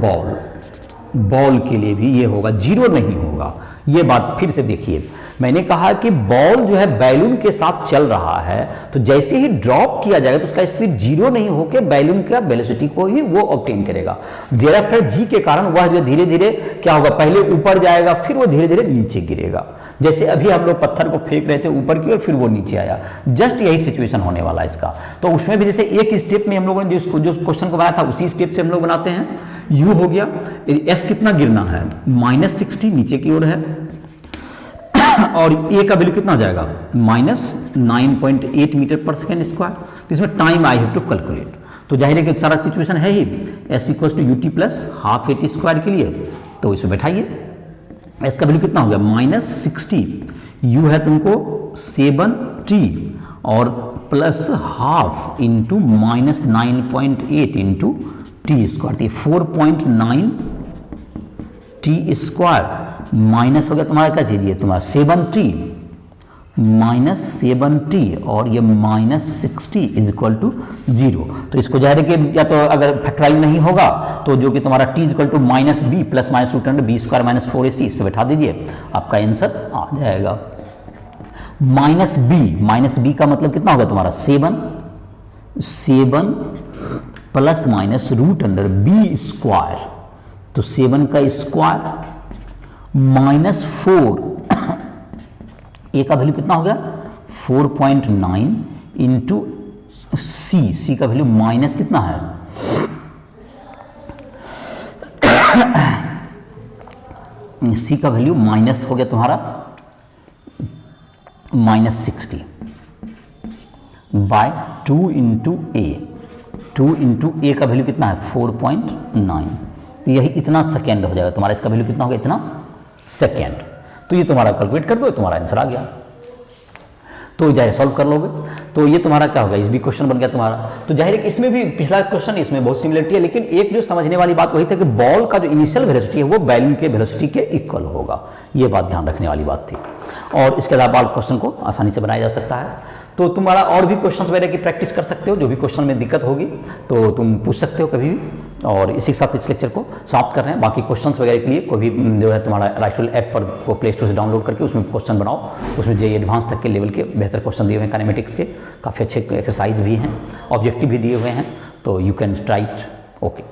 बॉल के लिए भी ये होगा, 0 नहीं होगा। ये बात फिर से देखिए, मैंने कहा कि बॉल जो है बैलून के साथ चल रहा है, तो जैसे ही ड्रॉप किया जाएगा तो उसका स्पीड 0 नहीं होकर बैलून का वेलोसिटी को ही वो ऑब्टेन करेगा। जेरेफ्टर जी के कारण वह जो धीरे धीरे क्या होगा, पहले ऊपर जाएगा फिर वो धीरे धीरे नीचे गिरेगा। जैसे अभी हम लोग पत्थर को फेंक रहे थे ऊपर की ओर, फिर वो नीचे आया, जस्ट यही सिचुएशन होने वाला है इसका। तो उसमें भी जैसे एक स्टेप में हम लोगों ने जो क्वेश्चन को बनाया था उसी स्टेप से हम लोग बनाते हैं। यू हो गया, एस कितना गिरना है, -60 नीचे की ओर है, और ए का वैल्यू कितना हो जाएगा, -9.8 मीटर पर सेकेंड स्क्वायर। तो इसमें time I have to calculate, तो जाहिर है कि सारा सिचुएशन है ही s equals to u t plus half a t square के लिए। तो इसमें बैठाइए, एस का वैल्यू कितना हो गया, -60, यू है तुमको 7t और plus half into -9.8 into t square, 4.9 T square minus हो गया तुम्हारा क्या चीज, तुम्हारा 7t -7t और ये -60 इज इक्वल टू 0। तो इसको जाहिर है कि या तो अगर फैक्टराइज नहीं होगा तो जो कि तुम्हारा t equal to -b plus -√b square -4ac इस पर बैठा दीजिए, आपका आंसर आ जाएगा। -b का मतलब कितना होगा तुम्हारा 7 प्लस -√b स्क्वायर, तो 7 का स्क्वायर -4, ए का वैल्यू कितना हो गया 4.9 इंटू सी का वैल्यू माइनस कितना है, सी का वैल्यू माइनस हो गया तुम्हारा -60 बाय 2 इंटू ए, 2 इंटू ए का वैल्यू कितना है 4.9, तो यही इतना सेकेंड हो जाएगा तुम्हारा, इसका वैल्यू कितना होगा इतना सेकेंड। तो ये तुम्हारा कैलकुलेट कर दो, तुम्हारा आंसर आ गया। तो जाहिर सॉल्व कर लोगे तो ये तुम्हारा क्या होगा, इस भी क्वेश्चन बन गया तुम्हारा। तो जाहिर है कि इसमें भी पिछला क्वेश्चन इसमें बहुत सिमिलरिटी है, लेकिन एक जो समझने वाली बात वही था कि बॉल का जो इनिशियल वेलोसिटी है वो बैलून के वेलोसिटी के इक्वल होगा, ये बात ध्यान रखने वाली बात थी। और इसके अलावा क्वेश्चन को आसानी से बनाया जा सकता है। तो तुम्हारा और भी क्वेश्चंस वगैरह की प्रैक्टिस कर सकते हो, जो भी क्वेश्चन में दिक्कत होगी तो तुम पूछ सकते हो कभी भी। और इसी के साथ इस लेक्चर को समाप्त कर रहे हैं। बाकी क्वेश्चंस वगैरह के लिए कोई भी जो है तुम्हारा राइफल ऐप पर को प्ले स्टोर से डाउनलोड करके उसमें क्वेश्चन बनाओ, उसमें जो एडवांस तक के लेवल के बेहतर क्वेश्चन दिए हुए हैं काइनेमेटिक्स के, काफ़ी अच्छे एक्सरसाइज भी हैं, ऑब्जेक्टिव भी दिए हुए हैं, तो you can try it. Okay.